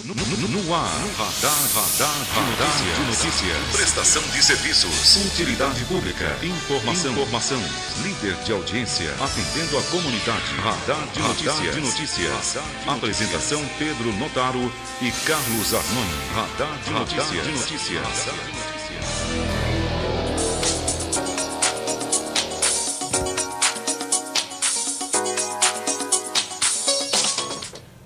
No ar, radar de notícias. Prestação de serviços. Utilidade pública. Informação. Líder de audiência. Atendendo a comunidade. Radar de notícias. Apresentação Pedro Notaro e Carlos Armani. Radar de notícias.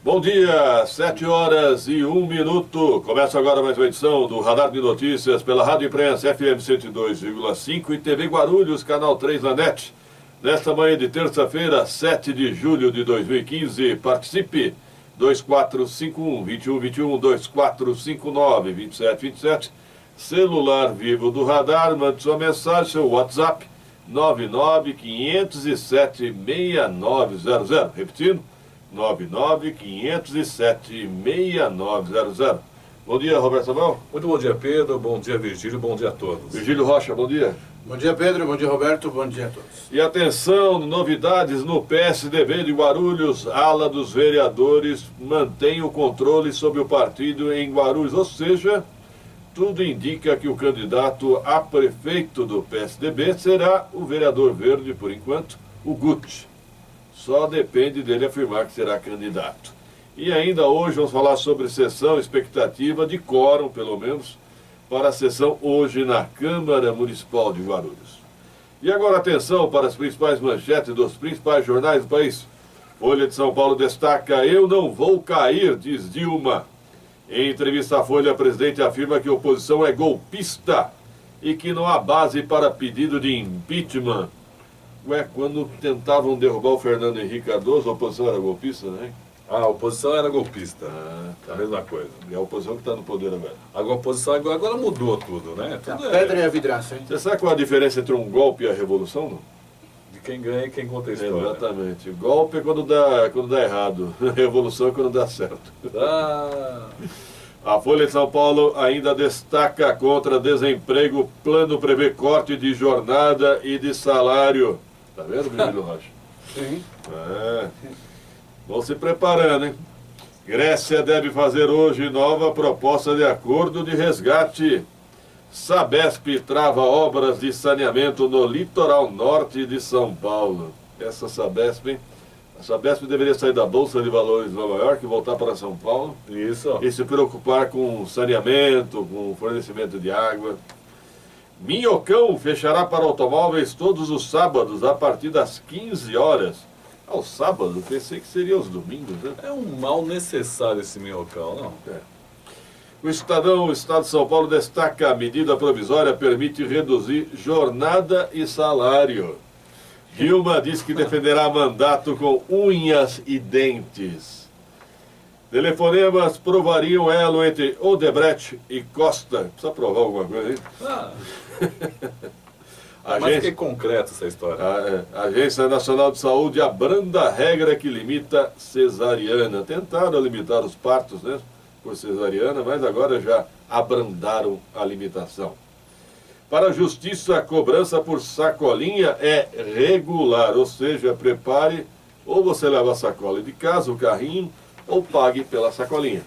Bom dia, 7h01. Começa agora mais uma edição do Radar de Notícias pela Rádio Imprensa FM 102,5 e TV Guarulhos, canal 3 na NET. Nesta manhã de terça-feira, 7 de julho de 2015, participe 2451-2121, 2459-2727, celular vivo do Radar, mande sua mensagem, seu WhatsApp, 995076900, repetindo, 995076900. Bom dia, Roberto Samuel. Muito bom dia, Pedro. Bom dia, Virgílio. Bom dia a todos. Virgílio Rocha, bom dia. Bom dia, Pedro. Bom dia, Roberto. Bom dia a todos. E atenção, novidades no PSDB de Guarulhos. Ala dos vereadores mantém o controle sobre o partido em Guarulhos. Ou seja, tudo indica que o candidato a prefeito do PSDB será o vereador verde, por enquanto, o Guti. Só depende dele afirmar que será candidato. E ainda hoje vamos falar sobre sessão, expectativa de quórum, pelo menos, para a sessão hoje na Câmara Municipal de Guarulhos. E agora atenção para as principais manchetes dos principais jornais do país. Folha de São Paulo destaca: "Eu não vou cair", diz Dilma. Em entrevista à Folha, a presidente afirma que a oposição é golpista e que não há base para pedido de impeachment. Ué, quando tentavam derrubar o Fernando Henrique Cardoso, a oposição era golpista, né? A oposição era golpista. Tá. A mesma coisa. É a oposição que está no poder agora. A oposição agora mudou tudo, né? Tudo A pedra e a vidraça, hein? Você sabe qual é a diferença entre um golpe e a revolução, não? de quem ganha e quem conta a história. Exatamente. Golpe é quando dá errado. Revolução é quando dá certo. Ah, A Folha de São Paulo ainda destaca: contra desemprego, plano prevê corte de jornada e de salário. Tá vendo, Virgílio Rocha? Sim. É. Vão se preparando, hein? Grécia deve fazer hoje nova proposta de acordo de resgate. Sabesp trava obras de saneamento no litoral norte de São Paulo. Essa Sabesp, hein? A Sabesp deveria sair da Bolsa de Valores de Nova York e voltar para São Paulo isso. e se preocupar com saneamento, com fornecimento de água. Minhocão fechará para automóveis todos os sábados a partir das 15 horas. Ao sábado, pensei que seria os domingos, né? É um mal necessário esse minhocão, não? É. O Estado de São Paulo destaca: a medida provisória permite reduzir jornada e salário. Dilma diz que defenderá mandato com unhas e dentes. Telefonemas provariam elo entre Odebrecht e Costa. Precisa provar alguma coisa aí? Mas que concreto essa história. A Agência Nacional de Saúde abranda a regra que limita cesariana. Tentaram limitar os partos, né, por cesariana, mas agora já abrandaram a limitação. Para a Justiça, a cobrança por sacolinha é regular, ou seja, prepare, ou você leva a sacola de casa, o carrinho, ou pague pela sacolinha.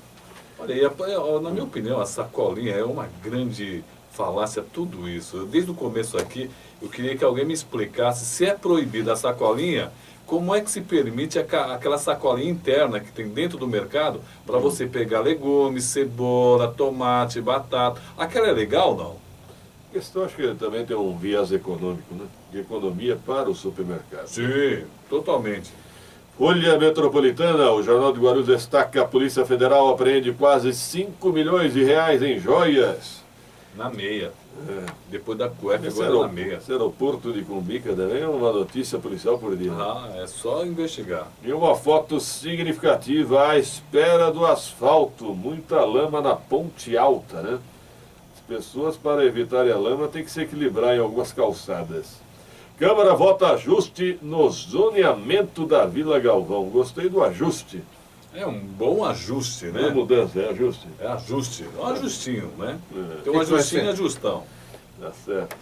Olha, e na minha opinião, a sacolinha é uma grande falácia, tudo isso. Desde o começo aqui, eu queria que alguém me explicasse, se é proibida a sacolinha, como é que se permite aquela sacolinha interna que tem dentro do mercado para você pegar legumes, cebola, tomate, batata. Aquela é legal, não? A questão, acho que também tem um viés econômico, né? De economia para o supermercado. Sim, totalmente. Folha Metropolitana, o Jornal de Guarulhos destaca que a Polícia Federal apreende quase 5 milhões de reais em joias. Na meia. É. Depois da cueca, Esse agora na meia. Esse aeroporto de Cumbica também é uma notícia policial por dia. Ah, é só investigar. E uma foto significativa à espera do asfalto. Muita lama na Ponte Alta, né? As pessoas, para evitarem a lama, têm que se equilibrar em algumas calçadas. Câmara vota ajuste no zoneamento da Vila Galvão. Gostei do ajuste. É um bom ajuste, Não é né? mudança, é ajuste. É ajuste. É um ajustinho, né? É. Tem um Que vai ajustinho e ser? ajustão. Tá certo.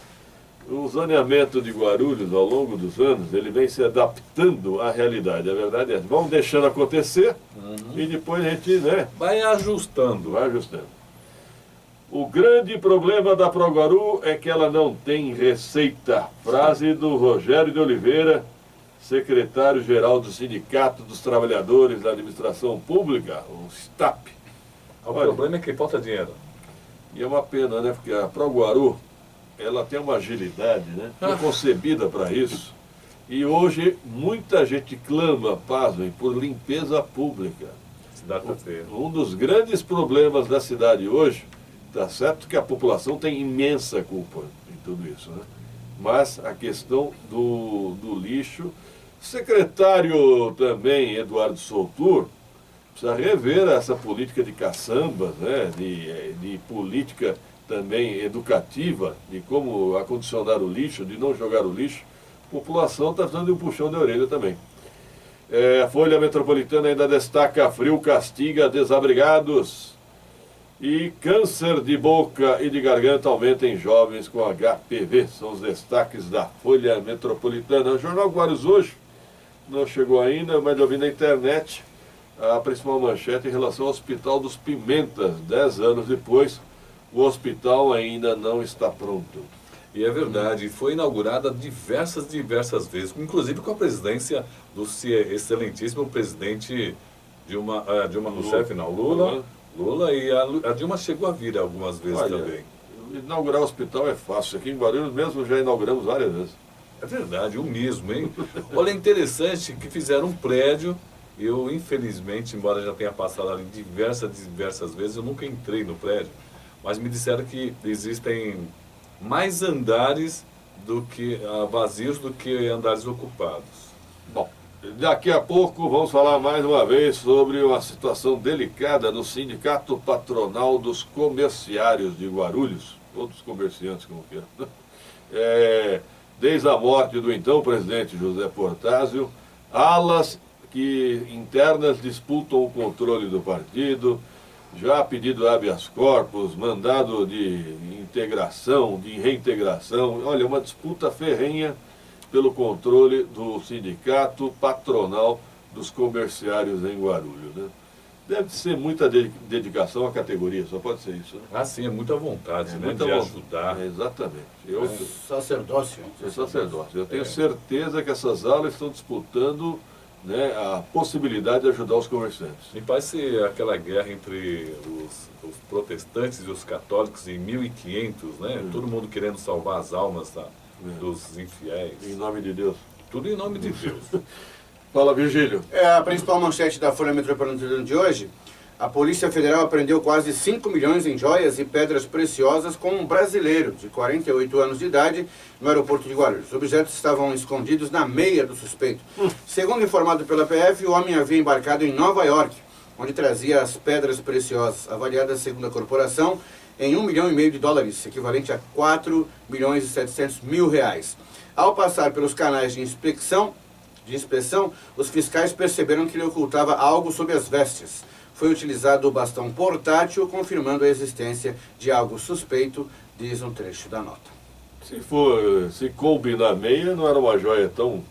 O zoneamento de Guarulhos, ao longo dos anos, ele vem se adaptando à realidade. A verdade é essa. Vamos deixando acontecer e depois a gente, né, Vai ajustando. vai ajustando. O grande problema da Proguaru é que ela não tem receita. Frase do Rogério de Oliveira, secretário-geral do Sindicato dos Trabalhadores da Administração Pública, o STAP. O Olha, problema é que falta dinheiro. e é uma pena, né? Porque a Proguaru, ela tem uma agilidade, né? Foi concebida para isso. E hoje muita gente clama, pasmem, por limpeza pública. Cidade tá feia. Um dos grandes problemas da cidade hoje, tá certo que a população tem imensa culpa em tudo isso, né? Mas a questão do lixo, o secretário também, Eduardo Soutur, precisa rever essa política de caçambas, né? De política também educativa, de como acondicionar o lixo, de não jogar o lixo. A população está precisando de um puxão de orelha também. A Folha Metropolitana ainda destaca: frio castiga desabrigados. E câncer de boca e de garganta aumenta em jovens com HPV. São os destaques da Folha Metropolitana. O Jornal Guarulhos hoje não chegou ainda, mas eu vi na internet a principal manchete em relação ao Hospital dos Pimentas. 10 anos depois, o hospital ainda não está pronto. E é verdade, foi inaugurada diversas vezes, inclusive com a presidência do excelentíssimo presidente Dilma Rousseff, não, Lula, e a Dilma chegou a vir algumas vezes. Olha, também. Inaugurar o hospital é fácil. Aqui em Guarulhos mesmo já inauguramos várias vezes. É verdade, o mesmo, hein? Olha, é interessante que fizeram um prédio. Eu, infelizmente, embora já tenha passado ali diversas vezes, eu nunca entrei no prédio. Mas me disseram que existem mais andares vazios do que andares ocupados. Bom, daqui a pouco vamos falar mais uma vez sobre uma situação delicada no Sindicato Patronal dos Comerciários de Guarulhos, ou dos comerciantes, como queiram. Desde a morte do então presidente José Portásio, alas internas disputam o controle do partido, já pedido habeas corpus, mandado de integração, de reintegração. Olha, uma disputa ferrenha pelo controle do Sindicato Patronal dos Comerciários em Guarulhos, né? Deve ser muita dedicação à categoria, só pode ser isso, né? Ah, sim, é muita vontade, né? Muita de vontade. ajudar. Exatamente. Sacerdócio. É sacerdócio. Eu tenho certeza que essas aulas estão disputando, né, a possibilidade de ajudar os comerciantes. Me parece aquela guerra entre os protestantes e os católicos em 1500, né? Todo mundo querendo salvar as almas dos infiéis. Em nome de Deus. Tudo em nome de Deus. Fala, Virgílio. A principal manchete da Folha Metropolitana de hoje: a Polícia Federal apreendeu quase 5 milhões em joias e pedras preciosas com um brasileiro de 48 anos de idade no aeroporto de Guarulhos. Os objetos estavam escondidos na meia do suspeito. Segundo informado pela PF, o homem havia embarcado em Nova York, onde trazia as pedras preciosas, avaliadas segundo a corporação em $1,5 milhão, equivalente a 4 milhões e 700 mil reais. Ao passar pelos canais de inspeção, os fiscais perceberam que ele ocultava algo sob as vestes. Foi utilizado o bastão portátil, confirmando a existência de algo suspeito, diz um trecho da nota. Se coube na meia, não era uma joia tão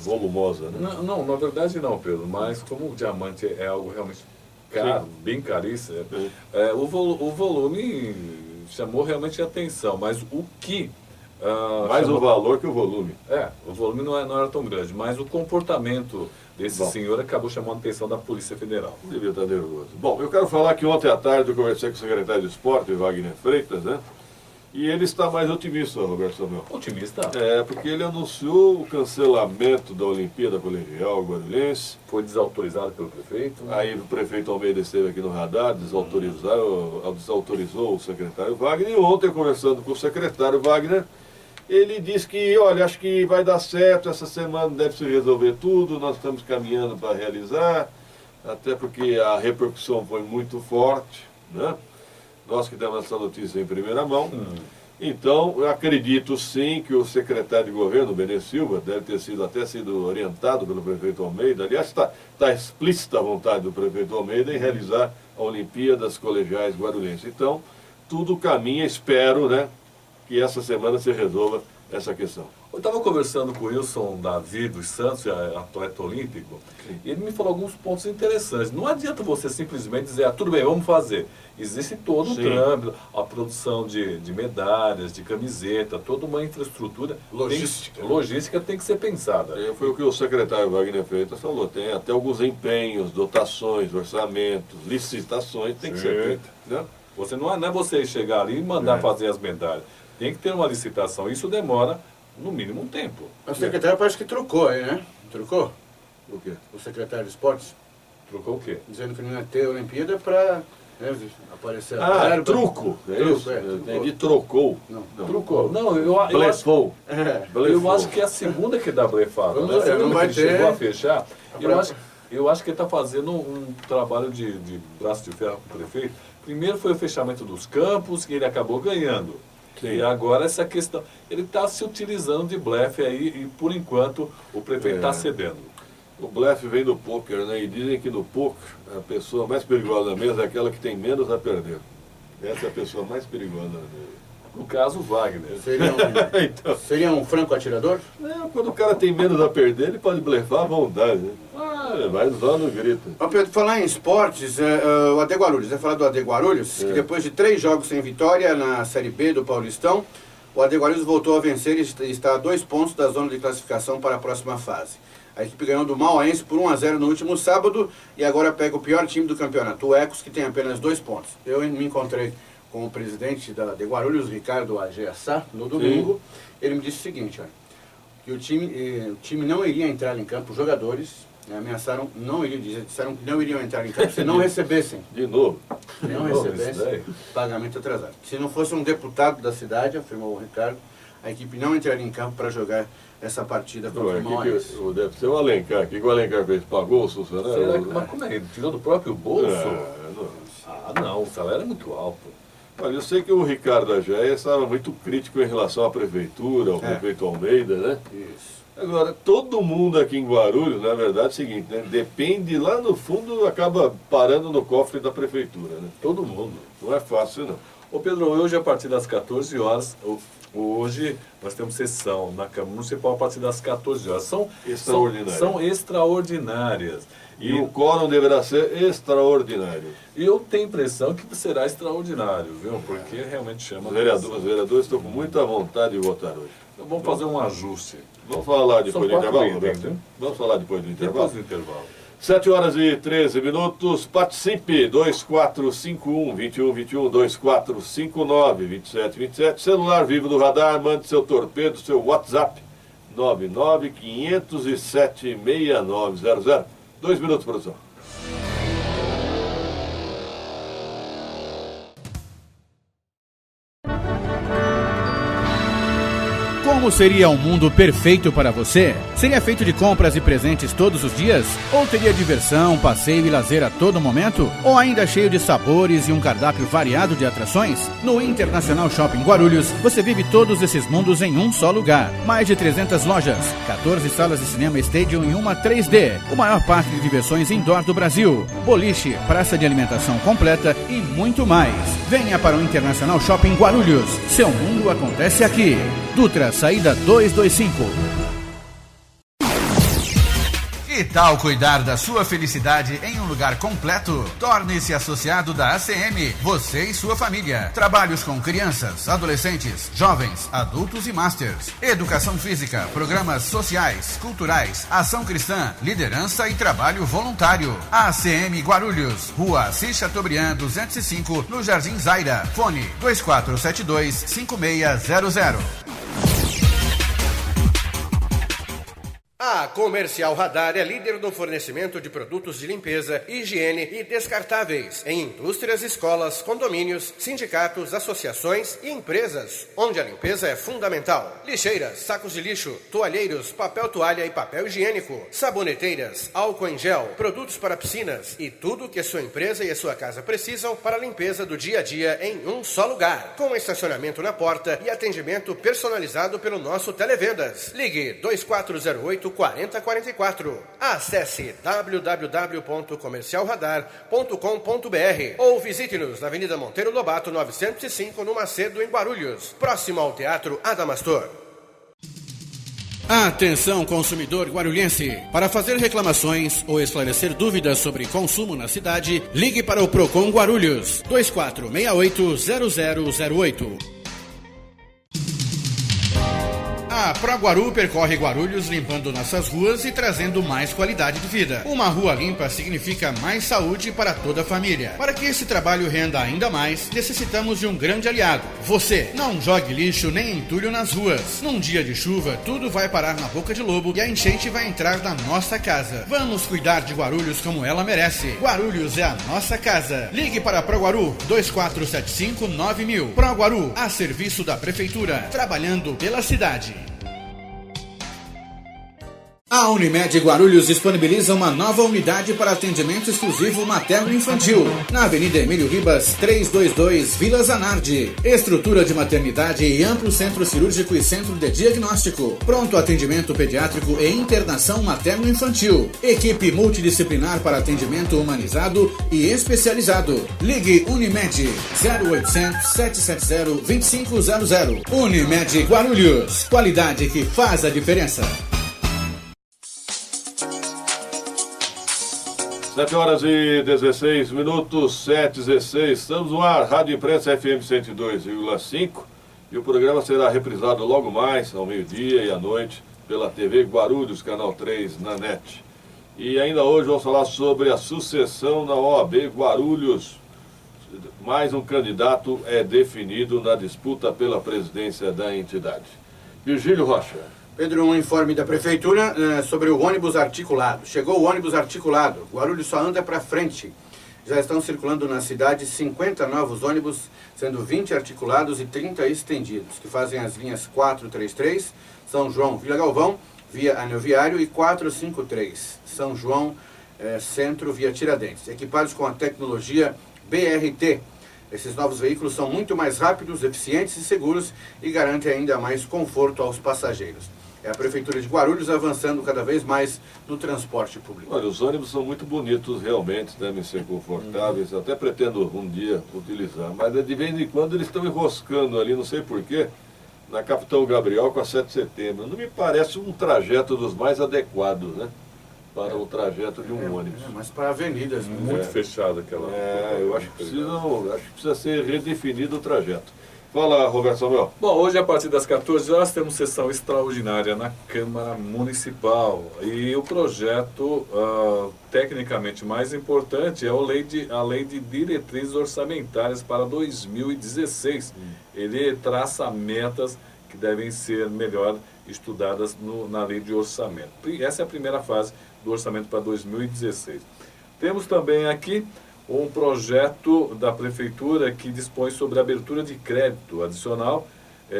volumosa, né? Não, na verdade não, Pedro, mas como o diamante é algo realmente caro, bem caríssimo, o volume chamou realmente a atenção, mas o que... mais o valor que o volume. O volume não era tão grande, mas o comportamento desse senhor acabou chamando a atenção da Polícia Federal. Devia estar nervoso. Bom, eu quero falar que ontem à tarde eu conversei com o secretário de Esporte, Wagner Freitas, né? E ele está mais otimista, Roberto Samuel. Otimista? Porque ele anunciou o cancelamento da Olimpíada Colegial Guarulhense. Foi desautorizado pelo prefeito? Aí o prefeito Almeida esteve aqui no radar, desautorizou o secretário Wagner. E ontem, conversando com o secretário Wagner, ele disse que, olha, acho que vai dar certo, essa semana deve se resolver tudo, nós estamos caminhando para realizar, até porque a repercussão foi muito forte, né? Nós que temos essa notícia em primeira mão. Então, eu acredito sim que o secretário de governo, Benê Silva, deve ter sido orientado pelo prefeito Almeida. Aliás, está explícita a vontade do prefeito Almeida em realizar a Olimpíadas Colegiais Guarulhense. Então, tudo caminha, espero, né, que essa semana se resolva essa questão. Eu estava conversando com o Wilson Davi dos Santos, atleta olímpico, e ele me falou alguns pontos interessantes. Não adianta você simplesmente dizer, tudo bem, vamos fazer. Existe todo um trâmite, a produção de medalhas, de camiseta, toda uma infraestrutura. Logística tem que ser pensada. Foi o que o secretário Wagner Freitas falou. Tem até alguns empenhos, dotações, orçamentos, licitações, tem que ser feito. Né? Você não é você chegar ali e mandar fazer as medalhas. Tem que ter uma licitação. Isso demora, no mínimo, um tempo. O secretário parece que trocou aí, né? Trocou? O quê? O secretário de esportes. Trocou o quê? Dizendo que não ia ter Olimpíada para aparecer. Truco. É isso? Entendi, trocou. Não. Trocou. Não, Blefou. Eu acho que é a segunda que dá blefada. Não vai ter. Chegou a fechar. Eu acho que ele está fazendo um trabalho de braço de ferro com o prefeito. Primeiro foi o fechamento dos campos, que ele acabou ganhando. Sim. E agora essa questão. Ele está se utilizando de blefe aí e, por enquanto, o prefeito está cedendo. O blefe vem do pôquer, né? E dizem que no pôquer, a pessoa mais perigosa da mesa é aquela que tem menos a perder. Essa é a pessoa mais perigosa da mesa. No caso, o Wagner. Seria um franco atirador? Quando o cara tem menos a perder, ele pode blefar à vontade. Né? Vai só no grito. Pedro, falar em esportes, o AD Guarulhos, vai falar do AD Guarulhos, que depois de 3 jogos sem vitória na Série B do Paulistão, o AD Guarulhos voltou a vencer e está a 2 pontos da zona de classificação para a próxima fase. A equipe ganhou do Mauaense por 1-0 no último sábado e agora pega o pior time do campeonato, o Ecos, que tem apenas 2 pontos. Eu me encontrei com o presidente da AD Guarulhos, Ricardo Ageassá, no domingo. Ele me disse o seguinte, que o time não iria entrar em campo, os jogadores ameaçaram, disseram que não iriam entrar em campo se não recebessem. De novo. Se não recebessem pagamento atrasado. Se não fosse um deputado da cidade, afirmou o Ricardo, a equipe não entraria em campo para jogar essa partida contra o Mauaense. Deve ser o Alencar. O que o Alencar fez? Pagou os funcionários? Mas como é? Ele tirou do próprio bolso? Não, o salário é muito alto. Olha, eu sei que o Ricardo Agéia estava muito crítico em relação à prefeitura, ao prefeito Almeida, né? Isso. Agora, todo mundo aqui em Guarulhos, na verdade, é o seguinte, né? Depende, lá no fundo, acaba parando no cofre da prefeitura, né? Todo mundo. Não é fácil, não. Ô Pedro, hoje a partir das 14 horas, hoje nós temos sessão na Câmara Municipal a partir das 14 horas. São extraordinárias. E o quórum deverá ser extraordinário. E eu tenho a impressão que será extraordinário, viu? Porque realmente chama... Os vereadores estão com muita vontade de votar hoje. Então vamos fazer um ajuste. Vamos falar depois do intervalo, Roberto? Vamos falar depois do intervalo? Depois do intervalo. 7 horas e 13 minutos. Participe. 2451-2121, 2459-2727. Celular vivo do radar. Mande seu torpedo, seu WhatsApp. 99507-6900. 2 minutos, produção. Como seria um mundo perfeito para você? Seria feito de compras e presentes todos os dias? Ou teria diversão, passeio e lazer a todo momento? Ou ainda cheio de sabores e um cardápio variado de atrações? No Internacional Shopping Guarulhos, você vive todos esses mundos em um só lugar. Mais de 300 lojas, 14 salas de cinema Stadium e uma 3D. O maior parque de diversões indoor do Brasil. Boliche, praça de alimentação completa e muito mais. Venha para o Internacional Shopping Guarulhos. Seu mundo acontece aqui. Dutra, saída 225. Que tal cuidar da sua felicidade em um lugar completo? Torne-se associado da ACM, você e sua família. Trabalhos com crianças, adolescentes, jovens, adultos e masters. Educação física, programas sociais, culturais, ação cristã, liderança e trabalho voluntário. ACM Guarulhos, Rua Assis Chateaubriand 205, no Jardim Zaira. Fone 2472-5600. A Comercial Radar é líder no fornecimento de produtos de limpeza, higiene e descartáveis em indústrias, escolas, condomínios, sindicatos, associações e empresas, onde a limpeza é fundamental. Lixeiras, sacos de lixo, toalheiros, papel toalha e papel higiênico, saboneteiras, álcool em gel, produtos para piscinas e tudo que a sua empresa e a sua casa precisam para a limpeza do dia a dia em um só lugar, com estacionamento na porta e atendimento personalizado pelo nosso Televendas. Ligue 2408 4044. Acesse www.comercialradar.com.br ou visite-nos na Avenida Monteiro Lobato 905, no Macedo, em Guarulhos, próximo ao Teatro Adamastor. Atenção, consumidor guarulhense! Para fazer reclamações ou esclarecer dúvidas sobre consumo na cidade, ligue para o Procon Guarulhos 2468-0008. A ProGuaru percorre Guarulhos limpando nossas ruas e trazendo mais qualidade de vida. Uma rua limpa significa mais saúde para toda a família. Para que esse trabalho renda ainda mais, necessitamos de um grande aliado. Você, não jogue lixo nem entulho nas ruas. Num dia de chuva, tudo vai parar na boca de lobo e a enchente vai entrar na nossa casa. Vamos cuidar de Guarulhos como ela merece. Guarulhos é a nossa casa. Ligue para a ProGuaru 2475-9000. ProGuaru, a serviço da Prefeitura, trabalhando pela cidade. A Unimed Guarulhos disponibiliza uma nova unidade para atendimento exclusivo materno-infantil, na Avenida Emílio Ribas, 322, Vila Zanardi. Estrutura de maternidade e amplo centro cirúrgico e centro de diagnóstico. Pronto atendimento pediátrico e internação materno-infantil. Equipe multidisciplinar para atendimento humanizado e especializado. Ligue Unimed 0800 770 2500. Unimed Guarulhos. Qualidade que faz a diferença. 7 horas e 16 minutos, 7h16. Estamos no ar, Rádio Imprensa FM 102,5. E o programa será reprisado logo mais, ao meio-dia e à noite, pela TV Guarulhos, Canal 3, na NET. E ainda hoje vamos falar sobre a sucessão na OAB Guarulhos. Mais um candidato é definido na disputa pela presidência da entidade. Virgílio Rocha. Pedro, um informe da Prefeitura sobre o ônibus articulado. Chegou o ônibus articulado. Guarulhos só anda para frente. Já estão circulando na cidade 50 novos ônibus, sendo 20 articulados e 30 estendidos, que fazem as linhas 433, São João Vila Galvão, via Anel Viário, e 453, São João Centro, via Tiradentes, equipados com a tecnologia BRT. Esses novos veículos são muito mais rápidos, eficientes e seguros e garantem ainda mais conforto aos passageiros. É a Prefeitura de Guarulhos avançando cada vez mais no transporte público. Olha, os ônibus são muito bonitos, realmente, devem ser confortáveis. Até pretendo um dia utilizar, mas de vez em quando eles estão enroscando ali, não sei porquê, na Capitão Gabriel com a 7 de setembro. Não me parece um trajeto dos mais adequados, né? Para o trajeto de um ônibus. Mas para avenidas. Muito fechada aquela. Eu acho que precisa ser redefinido o trajeto. Fala, Roberto Samuel. Bom, hoje a partir das 14 horas temos sessão extraordinária na Câmara Municipal. E o projeto tecnicamente mais importante é a Lei de Diretrizes Orçamentárias para 2016. Ele traça metas que devem ser melhor estudadas na Lei de Orçamento. Essa é a primeira fase do orçamento para 2016. Temos também aqui um projeto da Prefeitura que dispõe sobre a abertura de crédito adicional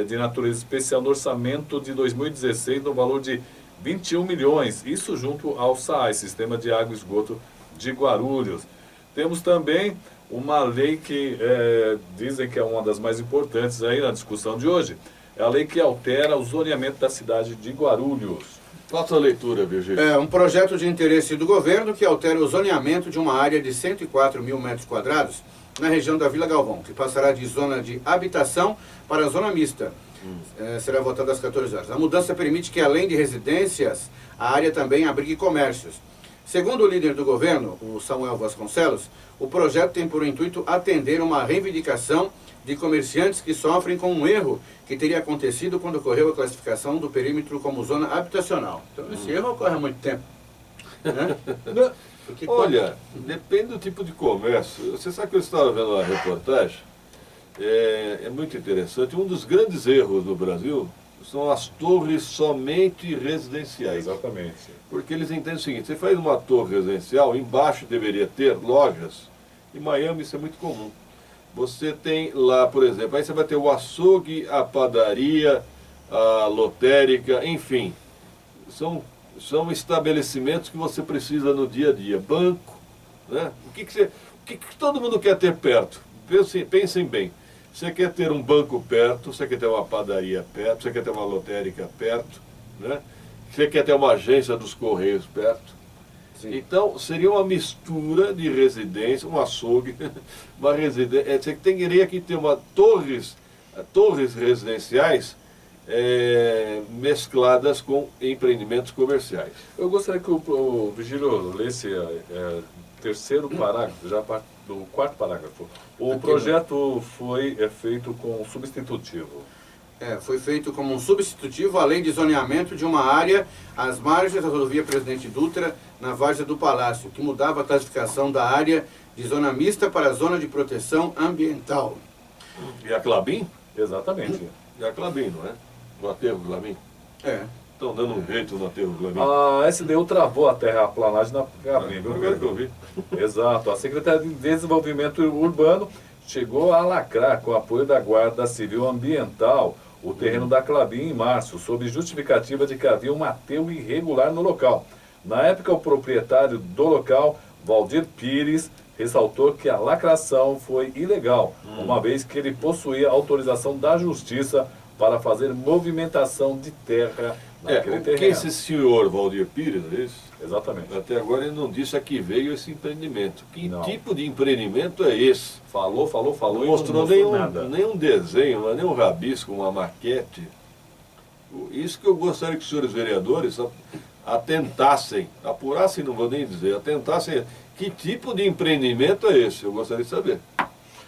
de natureza especial no orçamento de 2016 no valor de 21 milhões, isso junto ao SAAI, Sistema de Água e Esgoto de Guarulhos. Temos também uma lei que dizem que é uma das mais importantes aí na discussão de hoje, é a lei que altera o zoneamento da cidade de Guarulhos. Faça a leitura, Virgílio. É um projeto de interesse do governo que altera o zoneamento de uma área de 104 mil metros quadrados na região da Vila Galvão, que passará de zona de habitação para a zona mista. Será votada às 14 horas. A mudança permite que, além de residências, a área também abrigue comércios. Segundo o líder do governo, o Samuel Vasconcelos, o projeto tem por intuito atender uma reivindicação de comerciantes que sofrem com um erro que teria acontecido quando ocorreu a classificação do perímetro como zona habitacional. Então, esse erro ocorre há muito tempo. Né? Olha, depende do tipo de comércio. Você sabe que eu estava vendo uma reportagem, é muito interessante. Um dos grandes erros do Brasil são as torres somente residenciais. Exatamente. Porque eles entendem o seguinte, você faz uma torre residencial, embaixo deveria ter lojas. Em Miami isso é muito comum. Você tem lá, por exemplo, aí você vai ter o açougue, a padaria, a lotérica, enfim. São estabelecimentos que você precisa no dia a dia. Banco, né? O que todo mundo quer ter perto? Pensem bem. Você quer ter um banco perto, você quer ter uma padaria perto, você quer ter uma lotérica perto, né? Você quer ter uma agência dos Correios perto. Sim. Então, seria uma mistura de residência, um açougue, uma residência. Você teria que ter torres residenciais mescladas com empreendimentos comerciais. Eu gostaria que o Vigílio lesse terceiro parágrafo, já do quarto parágrafo. O projeto foi feito com substitutivo. Foi feito como um substitutivo à lei de zoneamento de uma área às margens da rodovia Presidente Dutra, na Várzea do Palácio, que mudava a classificação da área de zona mista para a zona de proteção ambiental. E a Klabin? Exatamente. E a Klabin, não é? No aterro Klabin? Estão dando um jeito no aterro Klabin. A SDU travou a terraplanagem na Klabin, viu? Agora que eu vi. Exato. A Secretaria de Desenvolvimento Urbano chegou a lacrar com o apoio da Guarda Civil Ambiental o terreno da Klabin em março, sob justificativa de que havia um aterro irregular no local. Na época, o proprietário do local, Valdir Pires, ressaltou que a lacração foi ilegal, uma vez que ele possuía autorização da Justiça para fazer movimentação de terra naquele terreno. Que esse senhor Valdir Pires, é isso? Exatamente. Até agora ele não disse a que veio esse empreendimento. Que tipo de empreendimento é esse? Falou Não e mostrou nada. nenhum desenho, nem um rabisco, uma maquete. Isso que eu gostaria que os senhores vereadores atentassem, apurassem, não vou nem dizer, atentassem. Que tipo de empreendimento é esse? Eu gostaria de saber.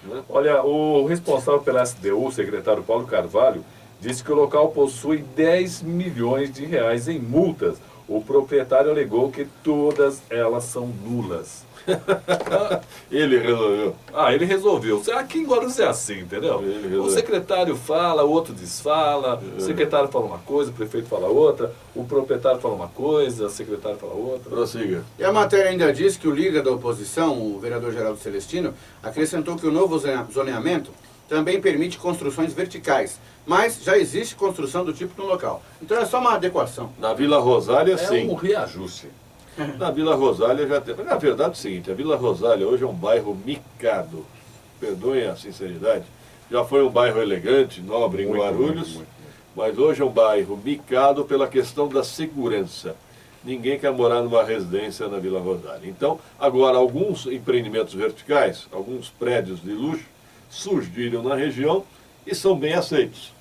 Né? Olha, o responsável pela SDU, o secretário Paulo Carvalho, disse que o local possui 10 milhões de reais em multas. O proprietário alegou que todas elas são nulas. Ele resolveu. Ele resolveu. Aqui em Guarulhos é assim, entendeu? O secretário fala, o outro desfala, o secretário fala uma coisa, o prefeito fala outra, o proprietário fala uma coisa, o secretário fala outra. Prossiga. E a matéria ainda diz que o líder da oposição, o vereador Geraldo Celestino, acrescentou que o novo zoneamento também permite construções verticais, mas já existe construção do tipo no local. Então é só uma adequação. Na Vila Rosália, sim. É um reajuste. Na Vila Rosália já tem. Na verdade é o seguinte, a Vila Rosália hoje é um bairro micado. Perdoem a sinceridade. Já foi um bairro elegante, nobre em Guarulhos, mas hoje é um bairro micado pela questão da segurança. Ninguém quer morar numa residência na Vila Rosália. Então, agora, alguns empreendimentos verticais, alguns prédios de luxo, surgiram na região e são bem aceitos.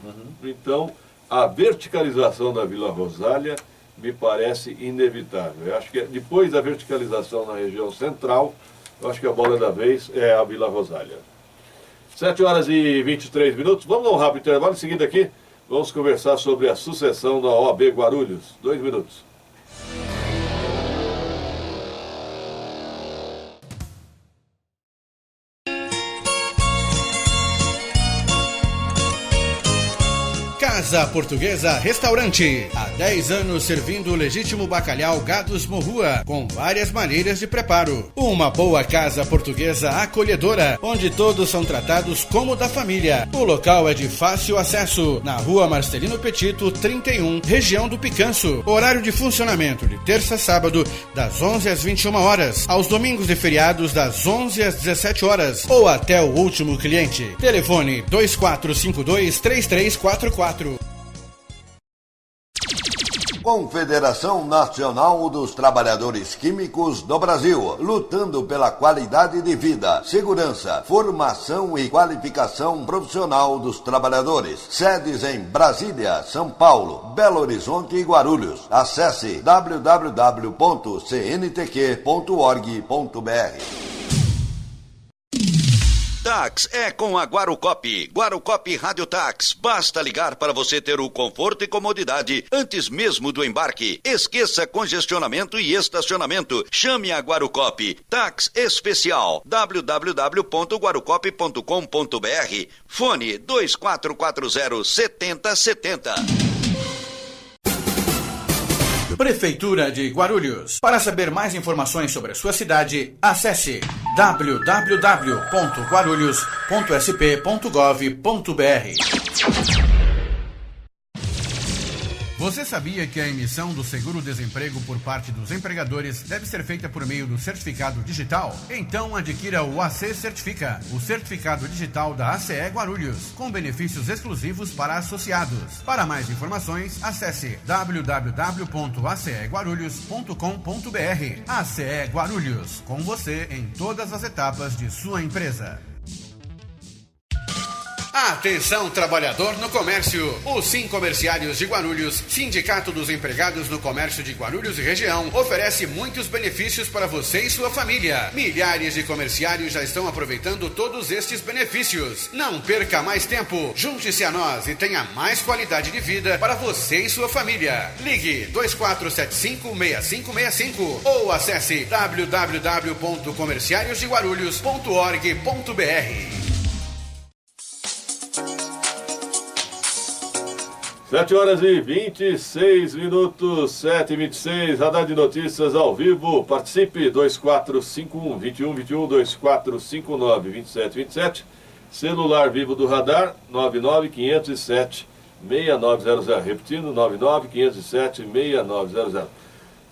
Então, a verticalização da Vila Rosália me parece inevitável. Eu acho que depois da verticalização na região central, eu acho que a bola da vez é a Vila Rosália. 7h23. Vamos dar um rápido intervalo. Em seguida aqui, vamos conversar sobre a sucessão da OAB Guarulhos. 2 minutos. Casa Portuguesa Restaurante. Há 10 anos servindo o legítimo bacalhau Gados Morrua, com várias maneiras de preparo. Uma boa casa portuguesa acolhedora, onde todos são tratados como da família. O local é de fácil acesso, na Rua Marcelino Petito, 31, região do Picanço. Horário de funcionamento de terça a sábado, das 11 às 21 horas. Aos domingos e feriados, das 11 às 17 horas. Ou até o último cliente. Telefone 2452-3344. Confederação Nacional dos Trabalhadores Químicos do Brasil, lutando pela qualidade de vida, segurança, formação e qualificação profissional dos trabalhadores. Sedes em Brasília, São Paulo, Belo Horizonte e Guarulhos. Acesse www.cntq.org.br. Tax é com a Guarucop. Guarucop Rádio Tax. Basta ligar para você ter o conforto e comodidade antes mesmo do embarque. Esqueça congestionamento e estacionamento. Chame a Guarucop. Tax especial. www.guarucop.com.br. Fone 2440-7070. Prefeitura de Guarulhos. Para saber mais informações sobre a sua cidade, acesse www.guarulhos.sp.gov.br. Você sabia que a emissão do seguro-desemprego por parte dos empregadores deve ser feita por meio do certificado digital? Então adquira o AC Certifica, o certificado digital da ACE Guarulhos, com benefícios exclusivos para associados. Para mais informações, acesse www.aceguarulhos.com.br. ACE Guarulhos, com você em todas as etapas de sua empresa. Atenção, trabalhador no comércio. O Sim Comerciários de Guarulhos, Sindicato dos Empregados no Comércio de Guarulhos e região, oferece muitos benefícios para você e sua família. Milhares de comerciários já estão aproveitando todos estes benefícios. Não perca mais tempo. Junte-se a nós e tenha mais qualidade de vida para você e sua família. Ligue 2475-6565 ou acesse www.comerciariosdeguarulhos.org.br. 7 horas e 26 minutos, 7h26, Radar de Notícias ao vivo. Participe, 2451-2121, 2459-2727. Celular vivo do Radar, 99507-6900. Repetindo, 99507-6900.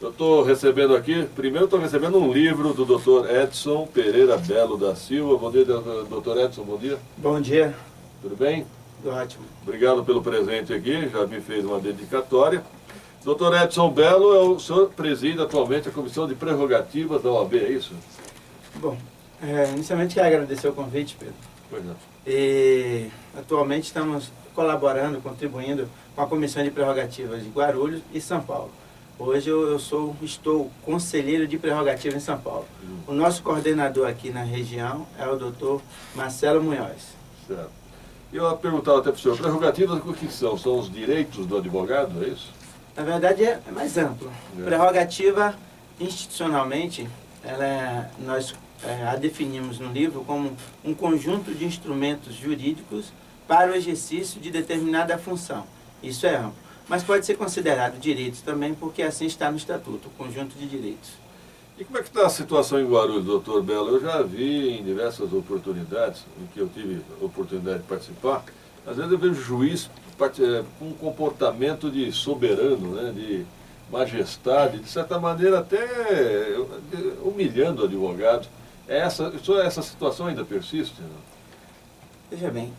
Eu estou recebendo aqui, primeiro estou recebendo um livro do Dr. Edson Pereira Belo da Silva. Bom dia, Dr. Edson, bom dia. Bom dia. Tudo bem? Tudo ótimo. Obrigado pelo presente aqui, já me fez uma dedicatória. Dr. Edson Belo, o senhor preside atualmente a Comissão de Prerrogativas da OAB, é isso? Bom, inicialmente quero agradecer o convite, Pedro. Pois não. E atualmente estamos colaborando, contribuindo com a Comissão de Prerrogativas de Guarulhos e São Paulo. Hoje estou conselheiro de prerrogativa em São Paulo. O nosso coordenador aqui na região é o Dr. Marcelo Munhoz. Certo. Eu perguntava até para o senhor, prerrogativas o que são? São os direitos do advogado, é isso? Na verdade é mais amplo. Prerrogativa, institucionalmente, nós a definimos no livro como um conjunto de instrumentos jurídicos para o exercício de determinada função. Isso é amplo. Mas pode ser considerado direitos também, porque assim está no Estatuto, o conjunto de direitos. E como é que está a situação em Guarulhos, doutor Belo? Eu já vi em diversas oportunidades em que eu tive a oportunidade de participar, às vezes eu vejo juiz com um comportamento de soberano, né, de majestade, de certa maneira até humilhando o advogado. Essa situação ainda persiste? Não? Veja bem,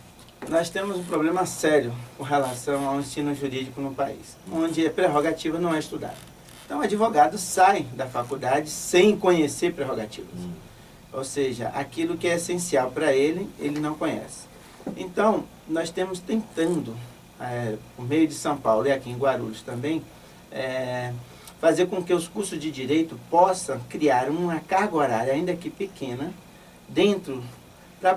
nós temos um problema sério com relação ao ensino jurídico no país, onde a prerrogativa não é estudada. Então, o advogado sai da faculdade sem conhecer prerrogativas. Ou seja, aquilo que é essencial para ele, ele não conhece. Então, nós temos tentando, por meio de São Paulo e aqui em Guarulhos também, fazer com que os cursos de direito possam criar uma carga horária, ainda que pequena, para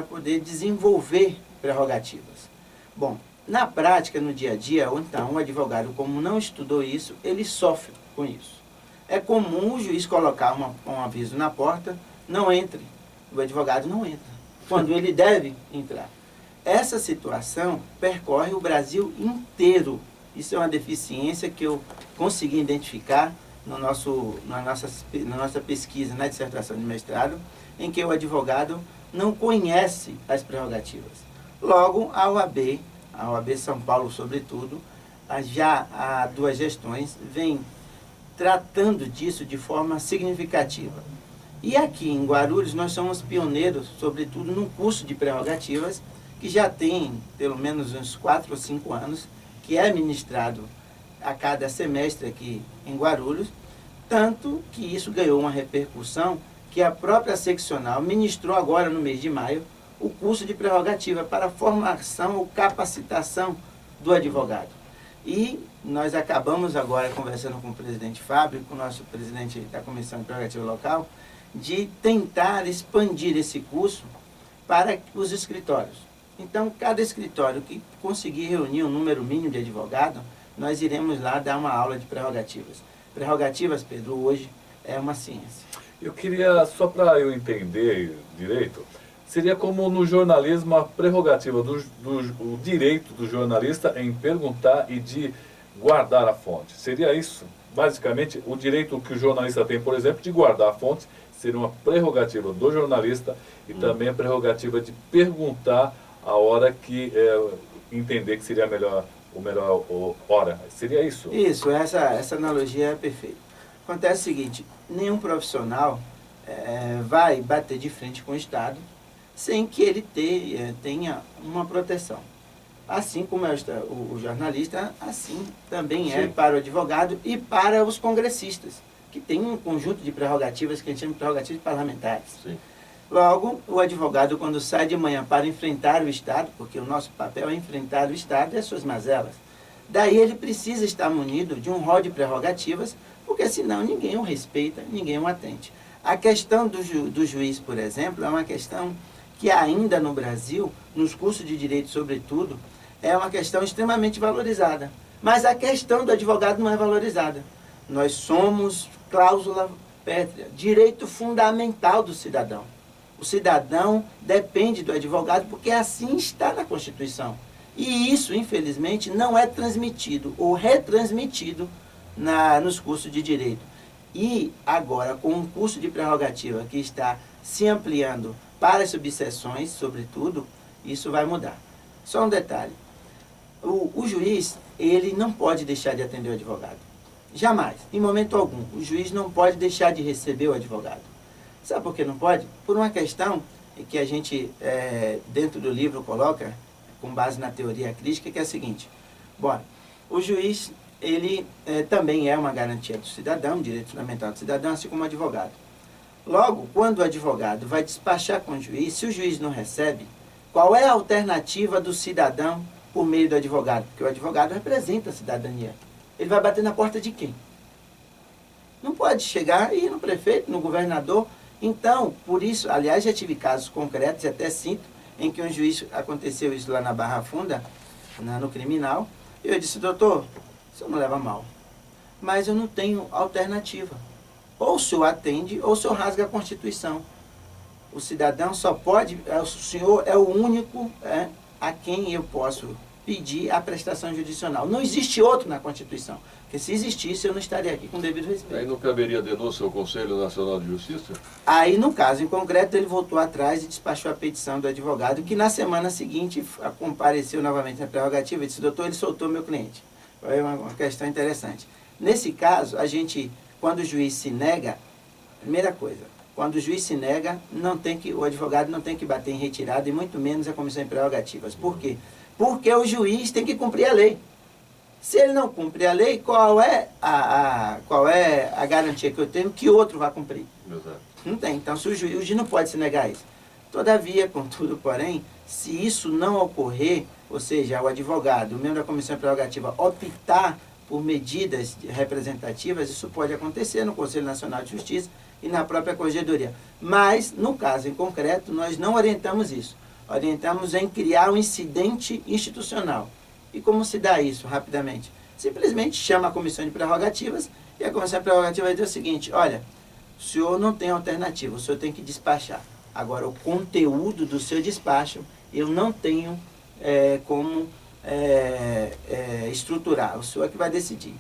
poder desenvolver prerrogativas. Bom, na prática, no dia a dia, então, um advogado, como não estudou isso, ele sofre com isso. É comum o juiz colocar um aviso na porta, não entre. O advogado não entra, quando ele deve entrar. Essa situação percorre o Brasil inteiro. Isso é uma deficiência que eu consegui identificar na nossa pesquisa na dissertação de mestrado, em que o advogado não conhece as prerrogativas. Logo, a OAB São Paulo, sobretudo, já há 2 gestões, vem tratando disso de forma significativa. E aqui em Guarulhos nós somos pioneiros, sobretudo num curso de prerrogativas, que já tem pelo menos uns 4 ou 5 anos, que é ministrado a cada semestre aqui em Guarulhos, tanto que isso ganhou uma repercussão que a própria seccional ministrou agora no mês de maio, o curso de prerrogativa para formação ou capacitação do advogado. E nós acabamos agora conversando com o presidente Fábio, com o nosso presidente da Comissão de Prerrogativa Local, de tentar expandir esse curso para os escritórios. Então, cada escritório que conseguir reunir um número mínimo de advogados, nós iremos lá dar uma aula de prerrogativas. Prerrogativas, Pedro, hoje é uma ciência. Eu queria, só para eu entender direito, seria como no jornalismo a prerrogativa o direito do jornalista em perguntar e de guardar a fonte. Seria isso? Basicamente, o direito que o jornalista tem, por exemplo, de guardar a fonte, seria uma prerrogativa do jornalista e também a prerrogativa de perguntar a hora que entender que seria a melhor hora. Seria isso? Isso, essa analogia é perfeita. Acontece o seguinte, nenhum profissional vai bater de frente com o Estado sem que ele tenha uma proteção. Assim como é o jornalista, assim também é para o advogado e para os congressistas, que tem um conjunto de prerrogativas que a gente chama de prerrogativas parlamentares. Sim. Logo, o advogado, quando sai de manhã para enfrentar o Estado, porque o nosso papel é enfrentar o Estado e as suas mazelas, daí ele precisa estar munido de um rol de prerrogativas, porque senão ninguém o respeita, ninguém o atende. A questão do juiz, por exemplo, é uma questão que ainda no Brasil, nos cursos de direito sobretudo, é uma questão extremamente valorizada. Mas a questão do advogado não é valorizada. Nós somos cláusula pétrea, direito fundamental do cidadão. O cidadão depende do advogado porque assim está na Constituição. E isso, infelizmente, não é transmitido ou retransmitido nos cursos de direito. E agora, com um curso de prerrogativa que está se ampliando para as subseções, sobretudo, isso vai mudar. Só um detalhe. O juiz, ele não pode deixar de atender o advogado. Jamais, em momento algum. O juiz não pode deixar de receber o advogado. Sabe por que não pode? Por uma questão que a gente, dentro do livro, coloca, com base na teoria crítica, que é a seguinte. Bom, o juiz, ele também é uma garantia do cidadão, um direito fundamental do cidadão, assim como o advogado. Logo, quando o advogado vai despachar com o juiz, se o juiz não recebe, qual é a alternativa do cidadão por meio do advogado? Porque o advogado representa a cidadania. Ele vai bater na porta de quem? Não pode chegar e ir no prefeito, no governador. Então, por isso, aliás, já tive casos concretos, e até sinto, em que um juiz, aconteceu isso lá na Barra Funda, no criminal, e eu disse, doutor, o senhor não leva mal, mas eu não tenho alternativa. Ou o senhor atende, ou o senhor rasga a Constituição. O cidadão só pode, o senhor é o único a quem eu posso pedir a prestação judicial. Não existe outro na Constituição. Porque se existisse, eu não estaria aqui com devido respeito. Aí não caberia denúncia ao Conselho Nacional de Justiça? Aí, no caso em concreto, ele voltou atrás e despachou a petição do advogado, que na semana seguinte compareceu novamente na prerrogativa e disse, doutor, ele soltou meu cliente. Foi uma questão interessante. Nesse caso, quando o juiz se nega, primeira coisa, quando o juiz se nega, o advogado não tem que bater em retirada, e muito menos a comissão de prerrogativas. Por quê? Porque o juiz tem que cumprir a lei. Se ele não cumprir a lei, qual é a garantia que eu tenho que outro vai cumprir? Exato. Não tem. Então, o juiz não pode se negar a isso. Todavia, contudo, porém, se isso não ocorrer, ou seja, o advogado, o membro da comissão de prerrogativa, optar por medidas representativas, isso pode acontecer no Conselho Nacional de Justiça e na própria Corregedoria. Mas, no caso em concreto, nós não orientamos isso. Orientamos em criar um incidente institucional. E como se dá isso rapidamente? Simplesmente chama a comissão de prerrogativas e a comissão de prerrogativas vai dizer o seguinte, olha, o senhor não tem alternativa, o senhor tem que despachar. Agora, o conteúdo do seu despacho, eu não tenho como estruturar, o senhor é que vai decidir.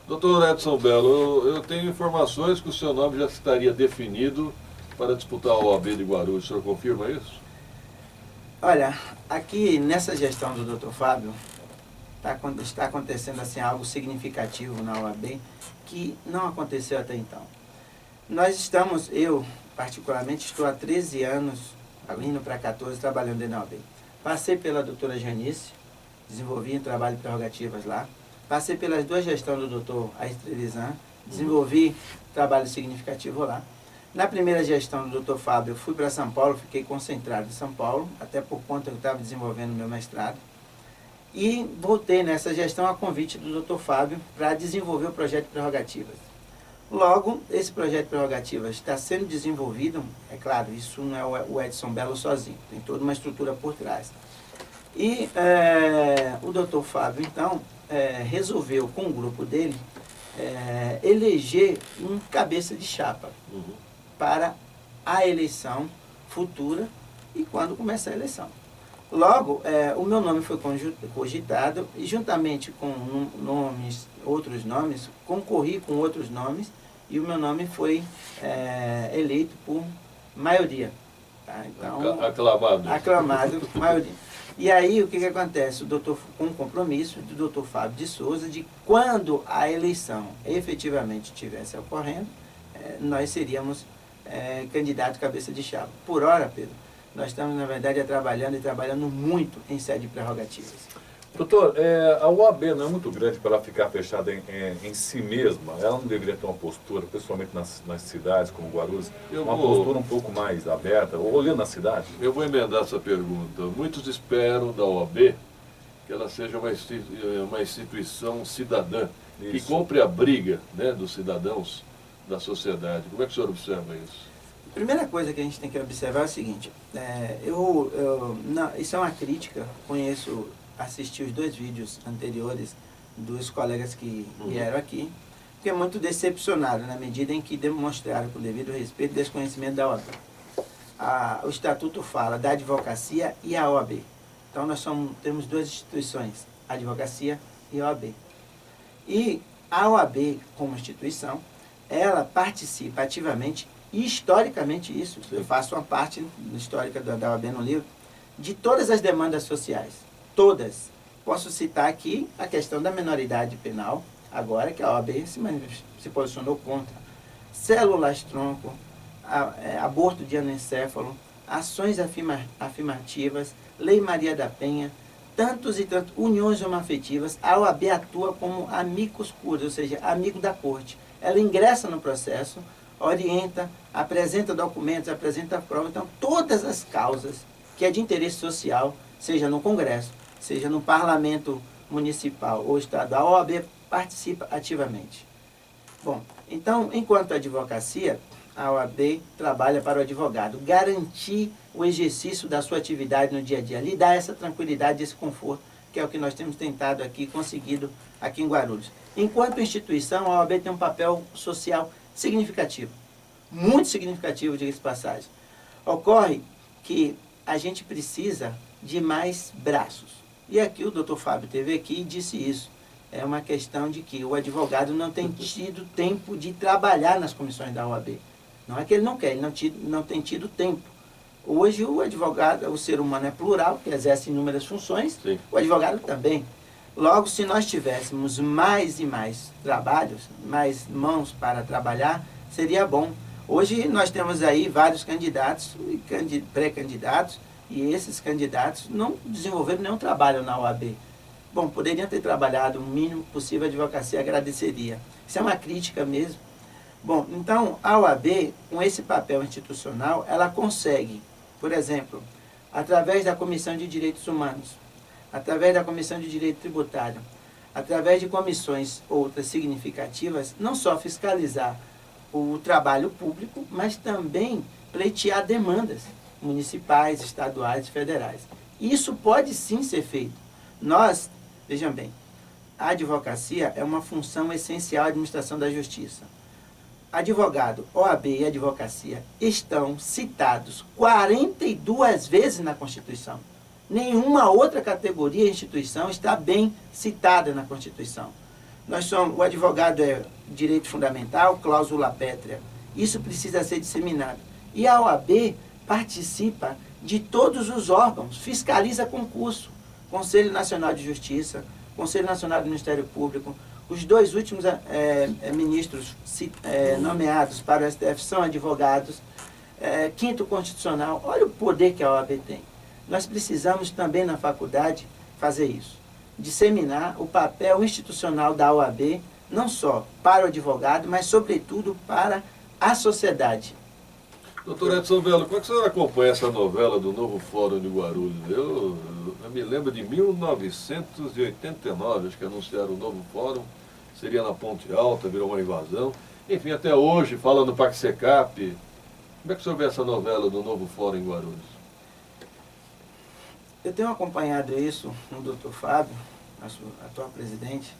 Doutor Edson Belo, eu tenho informações que o seu nome já estaria definido para disputar a OAB de Guarulhos. O senhor confirma isso? Olha, aqui nessa gestão do Dr. Fábio, está acontecendo assim, algo significativo na OAB que não aconteceu até então. Eu particularmente estou há 13 anos, indo para 14, trabalhando dentro da OAB. Passei pela doutora Janice, desenvolvi um trabalho de prerrogativas lá. Passei pelas duas gestões do doutor Aestrelizan, desenvolvi trabalho significativo lá. Na primeira gestão do Dr. Fábio, eu fui para São Paulo, fiquei concentrado em São Paulo, até por conta que eu estava desenvolvendo meu mestrado. E voltei nessa gestão a convite do Dr. Fábio para desenvolver o projeto de prerrogativas. Logo, esse projeto de prerrogativas está sendo desenvolvido, é claro, isso não é o Edson Belo sozinho, tem toda uma estrutura por trás. E o Dr. Fábio, então, resolveu, com o grupo dele, eleger um cabeça de chapa para a eleição futura e quando começar a eleição. Logo, o meu nome foi cogitado e juntamente com outros nomes, concorri com outros nomes e o meu nome foi eleito por maioria. Tá? Então, aclamado por maioria. E aí, o que acontece? Com o compromisso do Dr. Fábio de Souza, de quando a eleição efetivamente estivesse ocorrendo, nós seríamos candidato cabeça de chapa. Por hora, Pedro, nós estamos, na verdade, trabalhando muito em sede de prerrogativas. Doutor, a OAB não é muito grande para ela ficar fechada em si mesma? Ela não deveria ter uma postura, principalmente nas cidades como Guarulhos, postura um pouco mais aberta, olhando a cidade? Eu vou emendar essa pergunta. Muitos esperam da OAB que ela seja uma instituição cidadã, que compre a briga, né, dos cidadãos da sociedade. Como é que o senhor observa isso? A primeira coisa que a gente tem que observar é o seguinte, isso é uma crítica, assisti os 2 vídeos anteriores dos colegas que vieram aqui, fiquei muito decepcionado na medida em que demonstraram, com devido respeito, desconhecimento da OAB. O Estatuto fala da advocacia e a OAB. Então nós temos 2 instituições, a advocacia e a OAB. E a OAB, como instituição, ela participa ativamente, e historicamente isso, eu faço uma parte histórica da OAB no livro, de todas as demandas sociais. Todas. Posso citar aqui a questão da minoridade penal, agora que a OAB se posicionou contra. Células-tronco, aborto de anencéfalo, ações afirmativas, Lei Maria da Penha, tantos e tantos, uniões homoafetivas. A OAB atua como amicus curiae, ou seja, amigo da corte. Ela ingressa no processo, orienta, apresenta documentos, apresenta prova. Então, todas as causas que é de interesse social, seja no Congresso, seja no Parlamento Municipal ou Estadual, a OAB participa ativamente. Bom, então, enquanto advocacia, a OAB trabalha para o advogado garantir o exercício da sua atividade no dia a dia, lhe dar essa tranquilidade, esse conforto, que é o que nós temos tentado aqui, conseguido aqui em Guarulhos. Enquanto instituição, a OAB tem um papel social significativo, muito significativo, diga-se de passagem. Ocorre que a gente precisa de mais braços. E aqui o doutor Fábio teve aqui e disse isso. É uma questão de que o advogado não tem tido tempo de trabalhar nas comissões da OAB. Não é que ele não quer, ele não tem tido tempo. Hoje o advogado, o ser humano é plural, que exerce inúmeras funções, sim, o advogado também. Logo, se nós tivéssemos mais e mais trabalhos, mais mãos para trabalhar, seria bom. Hoje nós temos aí vários candidatos e pré-candidatos, e esses candidatos não desenvolveram nenhum trabalho na OAB. Bom, poderiam ter trabalhado o mínimo possível, a advocacia agradeceria. Isso é uma crítica mesmo. Bom, então a OAB, com esse papel institucional, ela consegue, por exemplo, através da Comissão de Direitos Humanos, através da Comissão de Direito Tributário, através de comissões outras significativas, não só fiscalizar o trabalho público, mas também pleitear demandas municipais, estaduais e federais. Isso pode sim ser feito. Nós, vejam bem, a advocacia é uma função essencial à administração da justiça. Advogado, OAB e advocacia estão citados 42 vezes na Constituição. Nenhuma outra categoria e instituição está bem citada na Constituição. O advogado é direito fundamental, cláusula pétrea. Isso precisa ser disseminado. E a OAB participa de todos os órgãos, fiscaliza concurso, Conselho Nacional de Justiça, Conselho Nacional do Ministério Público. Os 2 últimos ministros nomeados para o STF são advogados. 5º Constitucional, olha o poder que a OAB tem. Nós precisamos também na faculdade fazer isso, disseminar o papel institucional da OAB, não só para o advogado, mas sobretudo para a sociedade. Doutor Edson Velo, como é que o senhor acompanha essa novela do Novo Fórum de Guarulhos? Eu me lembro de 1989, acho que anunciaram o Novo Fórum, seria na Ponte Alta, virou uma invasão. Enfim, até hoje, fala no Paxecap. Como é que o senhor vê essa novela do Novo Fórum em Guarulhos? Eu tenho acompanhado isso com o doutor Fábio, nosso atual presidente,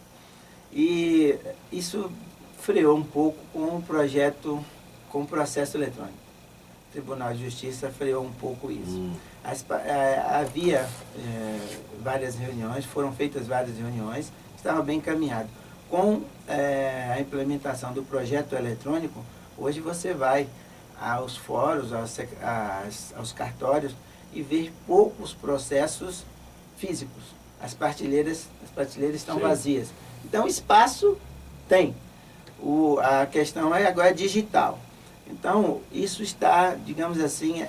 e isso freou um pouco com o projeto, com o processo eletrônico. O Tribunal de Justiça freou um pouco isso. Havia várias reuniões, foram feitas várias reuniões, estava bem encaminhado. Com a implementação do projeto eletrônico, hoje você vai aos fóruns, aos cartórios, e ver poucos processos físicos. As prateleiras estão, sim, vazias. Então, espaço tem. A questão é agora digital. Então, isso está, digamos assim,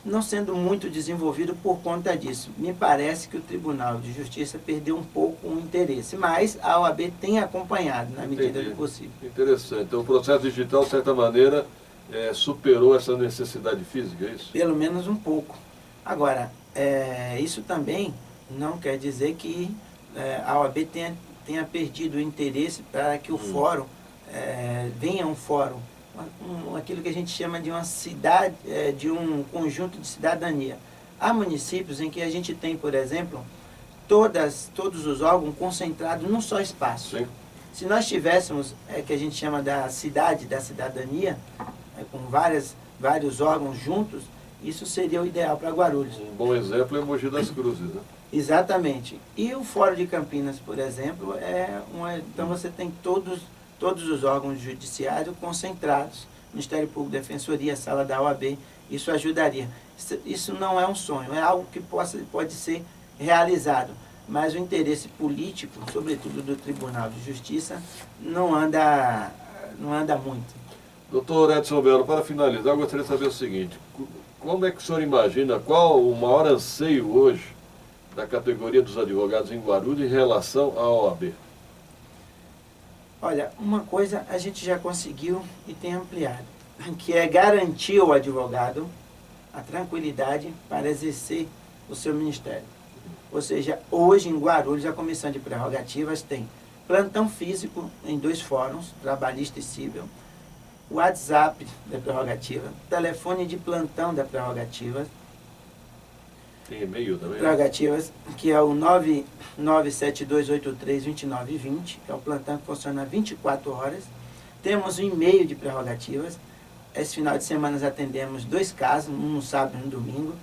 não sendo muito desenvolvido por conta disso. Me parece que o Tribunal de Justiça perdeu um pouco o interesse, mas a OAB tem acompanhado na medida do possível. Interessante. Então o processo digital, de certa maneira, superou essa necessidade física, é isso? Pelo menos um pouco. Agora, isso também não quer dizer que a OAB tenha perdido o interesse para que o fórum venha um fórum, aquilo que a gente chama de uma cidade, de um conjunto de cidadania. Há municípios em que a gente tem, por exemplo, todos os órgãos concentrados num só espaço. Sim. Se nós tivéssemos, que a gente chama da cidade, da cidadania, com vários órgãos juntos, isso seria o ideal para Guarulhos. Um bom exemplo é Mogi das Cruzes, né? Exatamente. E o Fórum de Campinas, por exemplo, então você tem todos os órgãos judiciários concentrados, Ministério Público, Defensoria, Sala da OAB, isso ajudaria. Isso não é um sonho, é algo que pode ser realizado, mas o interesse político, sobretudo do Tribunal de Justiça, não anda muito. Doutor Edson Belo, para finalizar, eu gostaria de saber o seguinte: como é que o senhor imagina, qual o maior anseio hoje da categoria dos advogados em Guarulhos em relação à OAB? Olha, uma coisa a gente já conseguiu e tem ampliado, que é garantir ao advogado a tranquilidade para exercer o seu ministério. Ou seja, hoje em Guarulhos a Comissão de Prerrogativas tem plantão físico em 2 fóruns, trabalhista e civil, WhatsApp da prerrogativa, telefone de plantão da prerrogativa. Tem e-mail também? Prerrogativas, que é o 9972832920, que é o plantão que funciona 24 horas. Temos um e-mail de prerrogativas. Esse final de semana nós atendemos 2 casos, um no sábado e um no domingo.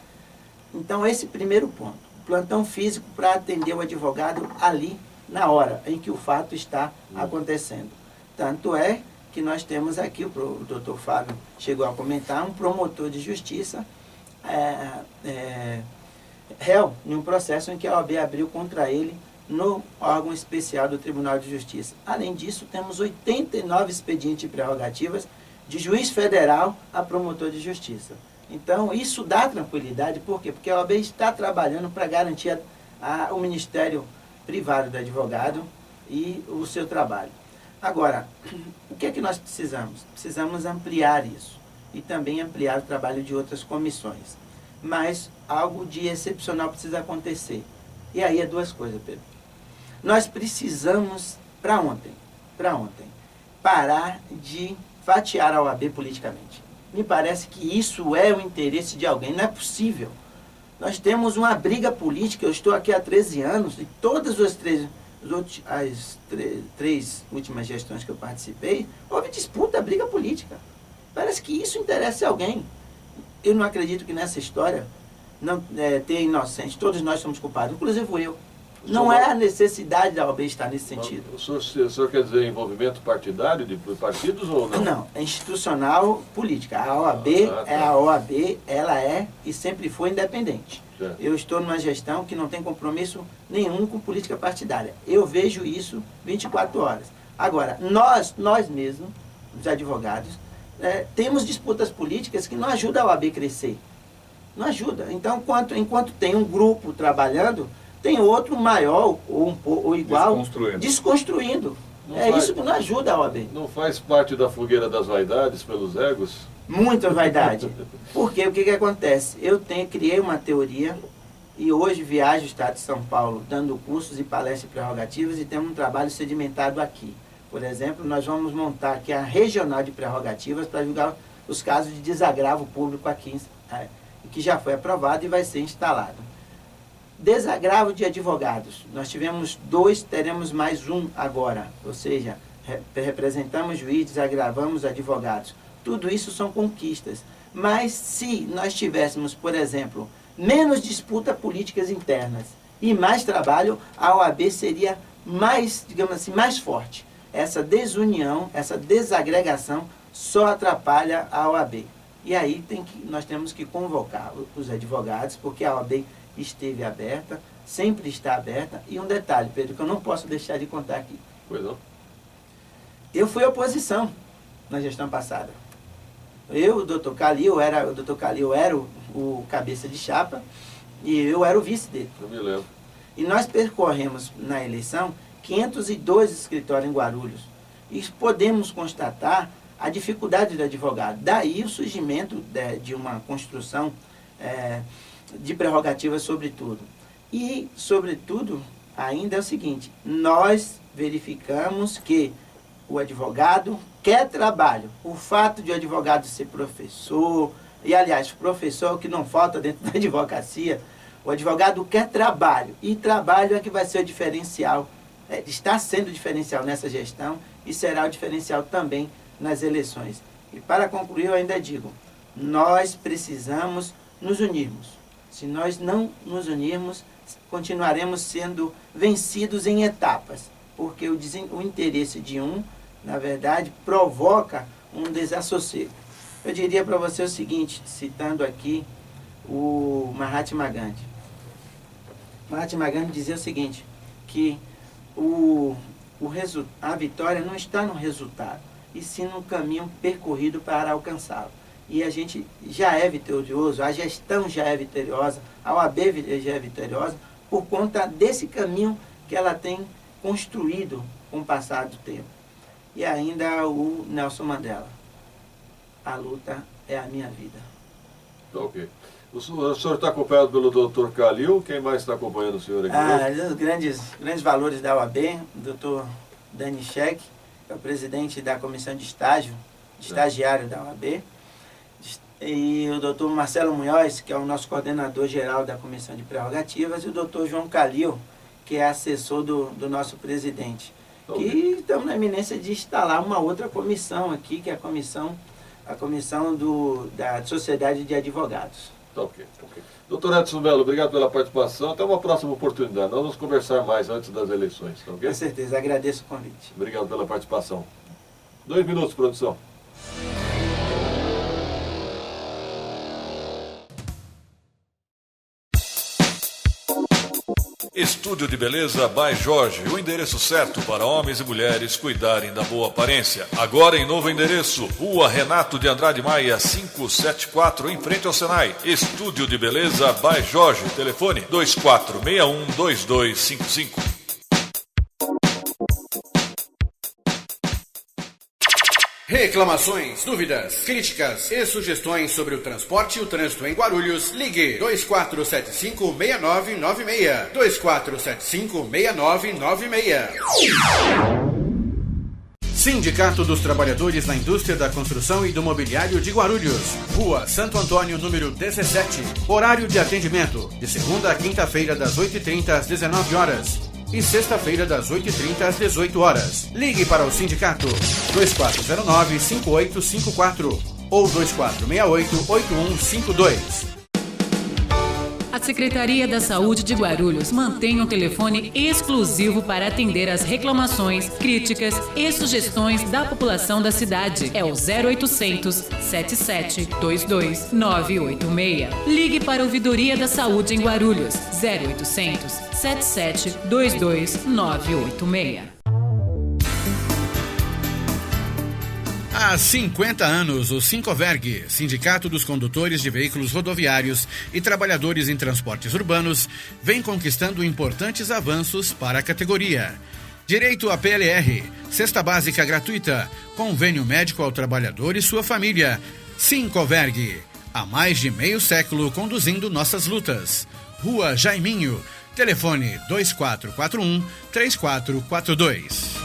Então, esse primeiro ponto. Plantão físico para atender o advogado ali, na hora em que o fato está acontecendo. Tanto é que nós temos aqui, o doutor Fábio chegou a comentar, um promotor de justiça réu em um processo em que a OAB abriu contra ele no órgão especial do Tribunal de Justiça. Além disso, temos 89 expedientes de prerrogativas de juiz federal a promotor de justiça. Então, isso dá tranquilidade, por quê? Porque a OAB está trabalhando para garantir o Ministério Privado do Advogado e o seu trabalho. Agora, o que é que nós precisamos? Precisamos ampliar isso e também ampliar o trabalho de outras comissões. Mas algo de excepcional precisa acontecer. E aí 2 coisas, Pedro. Nós precisamos, para ontem, parar de fatiar a OAB politicamente. Me parece que isso é o interesse de alguém, não é possível. Nós temos uma briga política, eu estou aqui há 13 anos, e todas as 3 últimas gestões que eu participei, houve disputa, briga política. Parece que isso interessa a alguém. Eu não acredito que nessa história não tenha inocente. Todos nós somos culpados, inclusive eu. Não é a necessidade da OAB estar nesse sentido. O senhor quer dizer envolvimento partidário de partidos ou não? Não, é institucional política. A OAB é a OAB, ela é e sempre foi independente. Certo. Eu estou numa gestão que não tem compromisso nenhum com política partidária. Eu vejo isso 24 horas. Agora, nós mesmos, os advogados, temos disputas políticas que não ajudam a OAB a crescer. Não ajuda. Então, enquanto tem um grupo trabalhando, tem outro maior ou igual desconstruindo. Isso que não ajuda a OAB. Não faz parte da fogueira das vaidades pelos egos? Muita vaidade. Porque o que acontece? Eu criei uma teoria e hoje viajo ao estado de São Paulo dando cursos e palestras prerrogativas e temos um trabalho sedimentado aqui. Por exemplo, nós vamos montar aqui a regional de prerrogativas para julgar os casos de desagravo público aqui, que já foi aprovado e vai ser instalado. Desagravo de advogados. Nós tivemos 2, teremos mais um agora. Ou seja, representamos juízes, desagravamos advogados. Tudo isso são conquistas. Mas se nós tivéssemos, por exemplo, menos disputa políticas internas e mais trabalho, a OAB seria mais, digamos assim, mais forte. Essa desunião, essa desagregação só atrapalha a OAB. E aí nós temos que convocar os advogados, porque a OAB esteve aberta, sempre está aberta. E um detalhe, Pedro, que eu não posso deixar de contar aqui. Pois não. Eu fui oposição na gestão passada. o doutor Calil era o cabeça de chapa e eu era o vice dele. Eu me lembro. E nós percorremos na eleição 502 escritórios em Guarulhos. E podemos constatar a dificuldade do advogado. Daí o surgimento de uma construção de prerrogativas sobre tudo. E, sobretudo, ainda é o seguinte, nós verificamos que o advogado quer trabalho. O fato de o advogado ser professor, e aliás, professor é o que não falta dentro da advocacia, o advogado quer trabalho, e trabalho é que vai ser o diferencial, está sendo o diferencial nessa gestão e será o diferencial também nas eleições. E para concluir, eu ainda digo, nós precisamos nos unirmos. Se nós não nos unirmos, continuaremos sendo vencidos em etapas, porque o interesse de um, na verdade, provoca um desassossego. Eu diria para você o seguinte, citando aqui o Mahatma Gandhi. Mahatma Gandhi dizia o seguinte, que a vitória não está no resultado, e sim no caminho percorrido para alcançá-lo. E a gente já é vitorioso, a gestão já é vitoriosa, a OAB já é vitoriosa, por conta desse caminho que ela tem construído com o passar do tempo. E ainda o Nelson Mandela. A luta é a minha vida. Ok. O senhor está acompanhado pelo Dr. Calil. Quem mais está acompanhando o senhor aqui? Os grandes valores da OAB, o Dr. Dani Scheck, que é o presidente da comissão de estagiário da OAB, e o Dr. Marcelo Munhoz, que é o nosso coordenador geral da comissão de prerrogativas, e o Dr. João Calil, que é assessor do nosso presidente. Okay. Que estamos na iminência de instalar uma outra comissão aqui, que é a comissão da Sociedade de Advogados. Ok. Doutor Edson Mello, obrigado pela participação. Até uma próxima oportunidade. Nós vamos conversar mais antes das eleições, tá ok? Com certeza, agradeço o convite. Obrigado pela participação. 2 minutos, produção. Estúdio de Beleza by Jorge, o endereço certo para homens e mulheres cuidarem da boa aparência. Agora em novo endereço, Rua Renato de Andrade Maia, 574, em frente ao Senai. Estúdio de Beleza by Jorge, telefone 2461-2255. Reclamações, dúvidas, críticas e sugestões sobre o transporte e o trânsito em Guarulhos, ligue 2475-6996, 2475-6996. Sindicato dos Trabalhadores na Indústria da Construção e do Mobiliário de Guarulhos, Rua Santo Antônio, número 17. Horário de atendimento, de segunda a quinta-feira, das 8h30 às 19 horas. E sexta-feira, das 8h30 às 18 horas. Ligue para o sindicato 2409-5854 ou 2468-8152. A Secretaria da Saúde de Guarulhos mantém um telefone exclusivo para atender as reclamações, críticas e sugestões da população da cidade. É o 0800 77 22 986. Ligue para a Ouvidoria da Saúde em Guarulhos. 0800 77 22 986. Há 50 anos, o Sincoverg, Sindicato dos Condutores de Veículos Rodoviários e Trabalhadores em Transportes Urbanos, vem conquistando importantes avanços para a categoria. Direito à PLR, cesta básica gratuita, convênio médico ao trabalhador e sua família. Sincoverg, há mais de meio século conduzindo nossas lutas. Rua Jaiminho, telefone 2441-3442.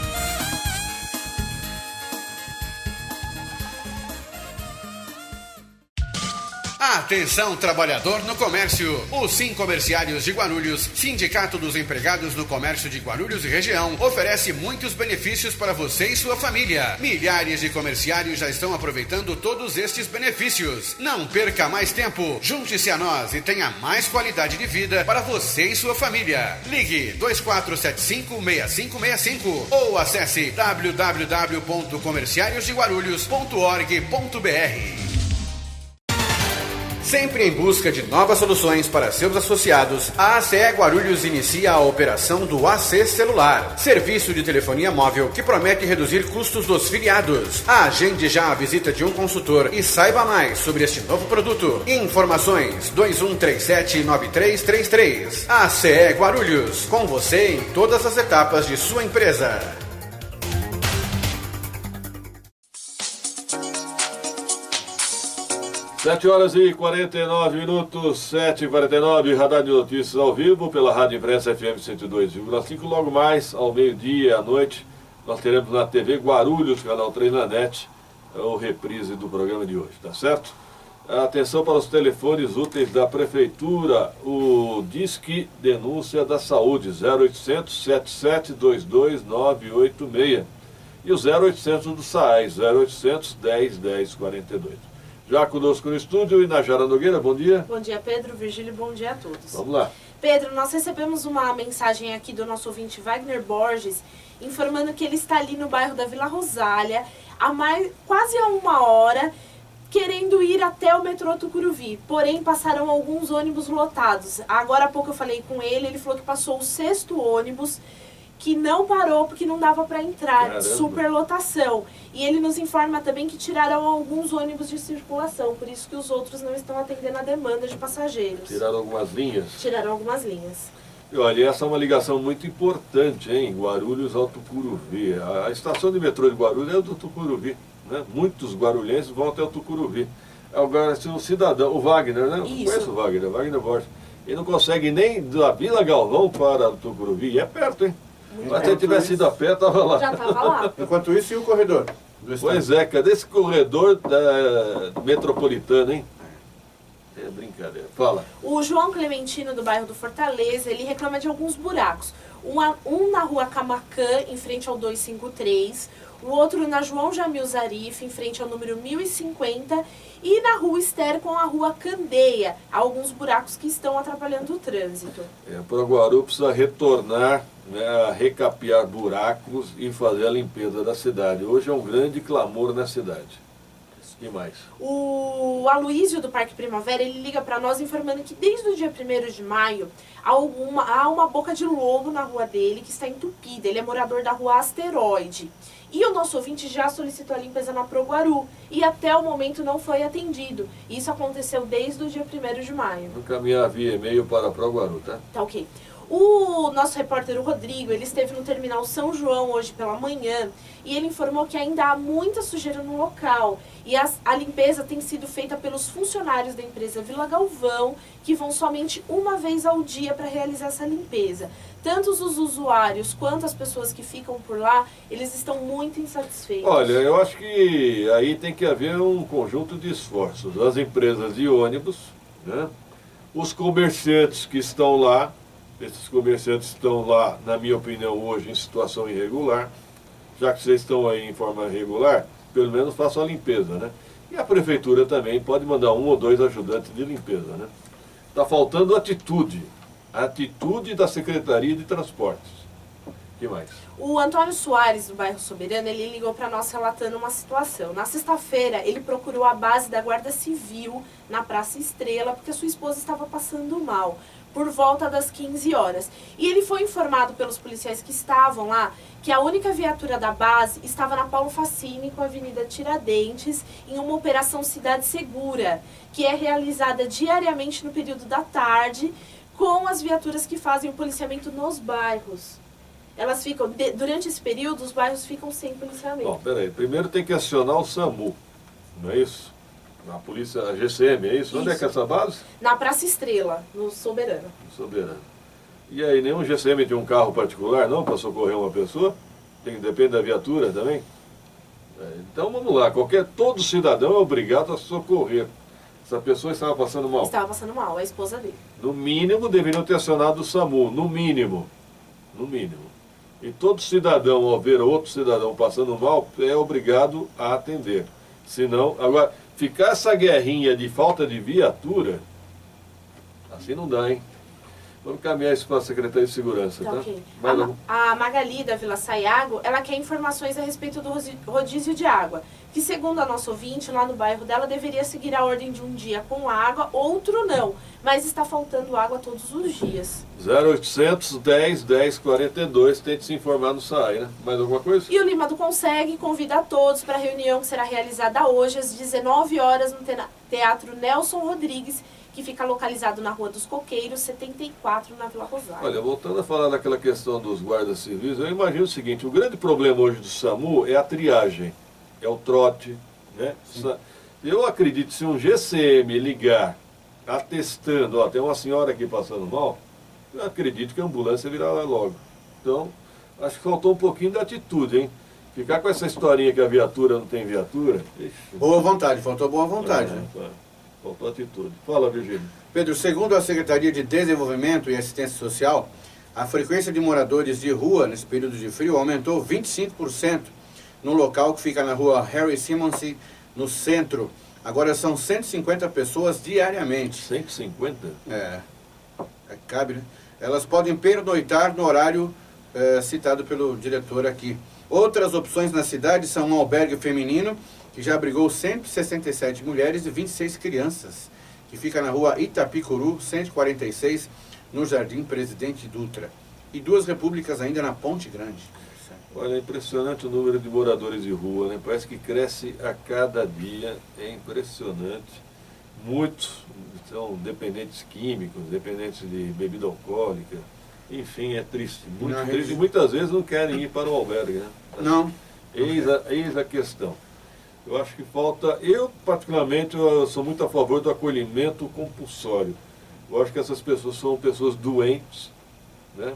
Atenção, trabalhador no comércio. O Sim Comerciários de Guarulhos, Sindicato dos Empregados no Comércio de Guarulhos e Região, oferece muitos benefícios para você e sua família. Milhares de comerciários já estão aproveitando todos estes benefícios. Não perca mais tempo. Junte-se a nós e tenha mais qualidade de vida para você e sua família. Ligue 2475-6565 ou acesse www.comerciariosdeguarulhos.org.br. Sempre em busca de novas soluções para seus associados, a ACE Guarulhos inicia a operação do AC Celular, serviço de telefonia móvel que promete reduzir custos dos filiados. Agende já a visita de um consultor e saiba mais sobre este novo produto. Informações 2137-9333. ACE Guarulhos, com você em todas as etapas de sua empresa. 7h49, 7h49, Radar de Notícias ao vivo pela Rádio Imprensa FM 102,5. Logo mais, ao meio-dia, à noite, nós teremos na TV Guarulhos, canal 3 na NET, o reprise do programa de hoje, tá certo? Atenção para os telefones úteis da Prefeitura, o Disque Denúncia da Saúde, 0800 7722 986 e o 0800 do SAAI, 0800 10 10 42. Já conosco no estúdio, Inajara Nogueira, bom dia. Bom dia, Pedro, Virgílio, bom dia a todos. Vamos lá. Pedro, nós recebemos uma mensagem aqui do nosso ouvinte Wagner Borges, informando que ele está ali no bairro da Vila Rosália, quase há 1 hora, querendo ir até o metrô Tucuruvi. Porém, passaram alguns ônibus lotados. Agora há pouco eu falei com ele, ele falou que passou o 6º ônibus, que não parou porque não dava para entrar, Caramba. Superlotação. E ele nos informa também que tiraram alguns ônibus de circulação, por isso que os outros não estão atendendo a demanda de passageiros. Tiraram algumas linhas? Tiraram algumas linhas. E olha, essa é uma ligação muito importante, hein? Guarulhos ao Tucuruvi. A estação de metrô de Guarulhos é do Tucuruvi, né? Muitos guarulhenses vão até o Tucuruvi. Agora, se um cidadão, o Wagner, né? Isso. Conhece o Wagner Borges. Ele não consegue nem da Vila Galvão para o Tucuruvi, e é perto, hein? Mas se ele tivesse ido a pé, estava lá. Já estava lá. Enquanto isso, e o corredor? Pois é, cadê esse corredor metropolitano, hein? É brincadeira. Fala. O João Clementino, do bairro do Fortaleza, ele reclama de alguns buracos. Um na rua Camacan, em frente ao 253. O outro na João Jamil Zarif, em frente ao número 1050. E na rua Esther com a rua Candeia. Há alguns buracos que estão atrapalhando o trânsito. O Proguaru precisa retornar, né, a recapear buracos e fazer a limpeza da cidade. Hoje é um grande clamor na cidade. E mais? O Aloísio do Parque Primavera, ele liga para nós informando que desde o dia 1º de maio há uma boca de lobo na rua dele que está entupida. Ele é morador da rua Asteroide. E o nosso ouvinte já solicitou a limpeza na Proguaru e até o momento não foi atendido. Isso aconteceu desde o dia 1º de maio. Vou encaminhar via e-mail para Proguaru, tá? Tá ok. O nosso repórter, o Rodrigo, ele esteve no terminal São João hoje pela manhã e ele informou que ainda há muita sujeira no local. E a limpeza tem sido feita pelos funcionários da empresa Vila Galvão, que vão somente uma vez ao dia para realizar essa limpeza. Tanto os usuários quanto as pessoas que ficam por lá, eles estão muito insatisfeitos. Olha, eu acho que aí tem que haver um conjunto de esforços. As empresas de ônibus, né? Os comerciantes que estão lá. Esses comerciantes estão lá, na minha opinião, hoje em situação irregular. Já que vocês estão aí em forma irregular, pelo menos façam a limpeza, né? E a prefeitura também pode mandar 1 ou 2 ajudantes de limpeza, né? Está faltando atitude. Atitude da Secretaria de Transportes. O que mais? O Antônio Soares, do bairro Soberano, ele ligou para nós relatando uma situação. Na sexta-feira, ele procurou a base da Guarda Civil na Praça Estrela, porque a sua esposa estava passando mal, por volta das 15 horas. E ele foi informado pelos policiais que estavam lá que a única viatura da base estava na Paulo Facini com a Avenida Tiradentes em uma operação Cidade Segura, que é realizada diariamente no período da tarde com as viaturas que fazem o policiamento nos bairros. Elas ficam, durante esse período, os bairros ficam sem policiamento. Bom, peraí. Primeiro tem que acionar o SAMU, não é isso? A polícia, a GCM, é isso? Onde é que é essa base? Na Praça Estrela, no Soberano. Soberano. E aí, nenhum GCM tem um carro particular, não, para socorrer uma pessoa? Depende da viatura também? Então, vamos lá. Todo cidadão é obrigado a socorrer. Essa pessoa estava passando mal? Estava passando mal, a esposa dele. No mínimo, deveriam ter acionado o SAMU. No mínimo. No mínimo. E todo cidadão, ao ver outro cidadão passando mal, é obrigado a atender. Senão, agora, ficar essa guerrinha de falta de viatura, assim não dá, hein? Vamos caminhar isso para a Secretaria de Segurança, tá? Ok. Mais A Magali da Vila Sayago, ela quer informações a respeito do rodízio de água, que segundo a nossa ouvinte, lá no bairro dela, deveria seguir a ordem de um dia com água, outro não, mas está faltando água todos os dias. 0800 10 10 42, tente se informar no SAI, né? Mais alguma coisa? E o Lima do Consegue convida a todos para a reunião que será realizada hoje às 19 horas no Teatro Nelson Rodrigues, que fica localizado na Rua dos Coqueiros, 74, na Vila Rosário. Olha, voltando a falar daquela questão dos guardas civis, eu imagino o seguinte, o grande problema hoje do SAMU é a triagem, é o trote, né? Eu acredito que se um GCM ligar atestando, ó, tem uma senhora aqui passando mal, eu acredito que a ambulância virá lá logo. Então, acho que faltou um pouquinho de atitude, hein? Ficar com essa historinha que a viatura não tem viatura... Ixi. Boa vontade, faltou boa vontade. Né? Faltou atitude. Fala, Virgílio. Pedro, segundo a Secretaria de Desenvolvimento e Assistência Social, a frequência de moradores de rua nesse período de frio aumentou 25% no local que fica na rua Harry Simmons, no centro. Agora são 150 pessoas diariamente. 150? Cabe, né? Elas podem pernoitar no horário citado pelo diretor aqui. Outras opções na cidade são um albergue feminino, que já abrigou 167 mulheres e 26 crianças, que fica na rua Itapicuru, 146, no Jardim Presidente Dutra. E 2 repúblicas ainda na Ponte Grande. Olha, é impressionante o número de moradores de rua, né? Parece que cresce a cada dia, é impressionante. Muitos são dependentes químicos, dependentes de bebida alcoólica, enfim, é triste, muito triste. E muitas vezes não querem ir para o albergue, né? Não. Eis a questão. Eu acho que falta, eu particularmente eu sou muito a favor do acolhimento compulsório. Eu acho que essas pessoas são pessoas doentes, né?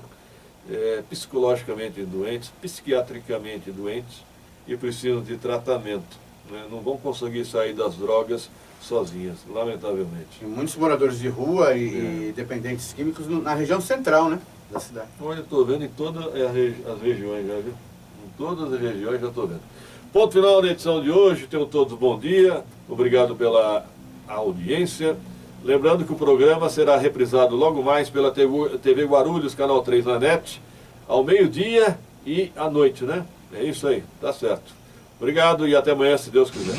Psicologicamente doentes, psiquiatricamente doentes e precisam de tratamento, né? Não vão conseguir sair das drogas sozinhas, lamentavelmente. E muitos moradores de rua e dependentes químicos na região central, né, da cidade. Olha, eu estou vendo em todas as regiões, já viu? Em todas as regiões já estou vendo. Ponto final da edição de hoje. Tenham todos bom dia. Obrigado pela audiência. Lembrando que o programa será reprisado logo mais pela TV Guarulhos, Canal 3 na NET, ao meio-dia e à noite, né? É isso aí, tá certo. Obrigado e até amanhã, se Deus quiser.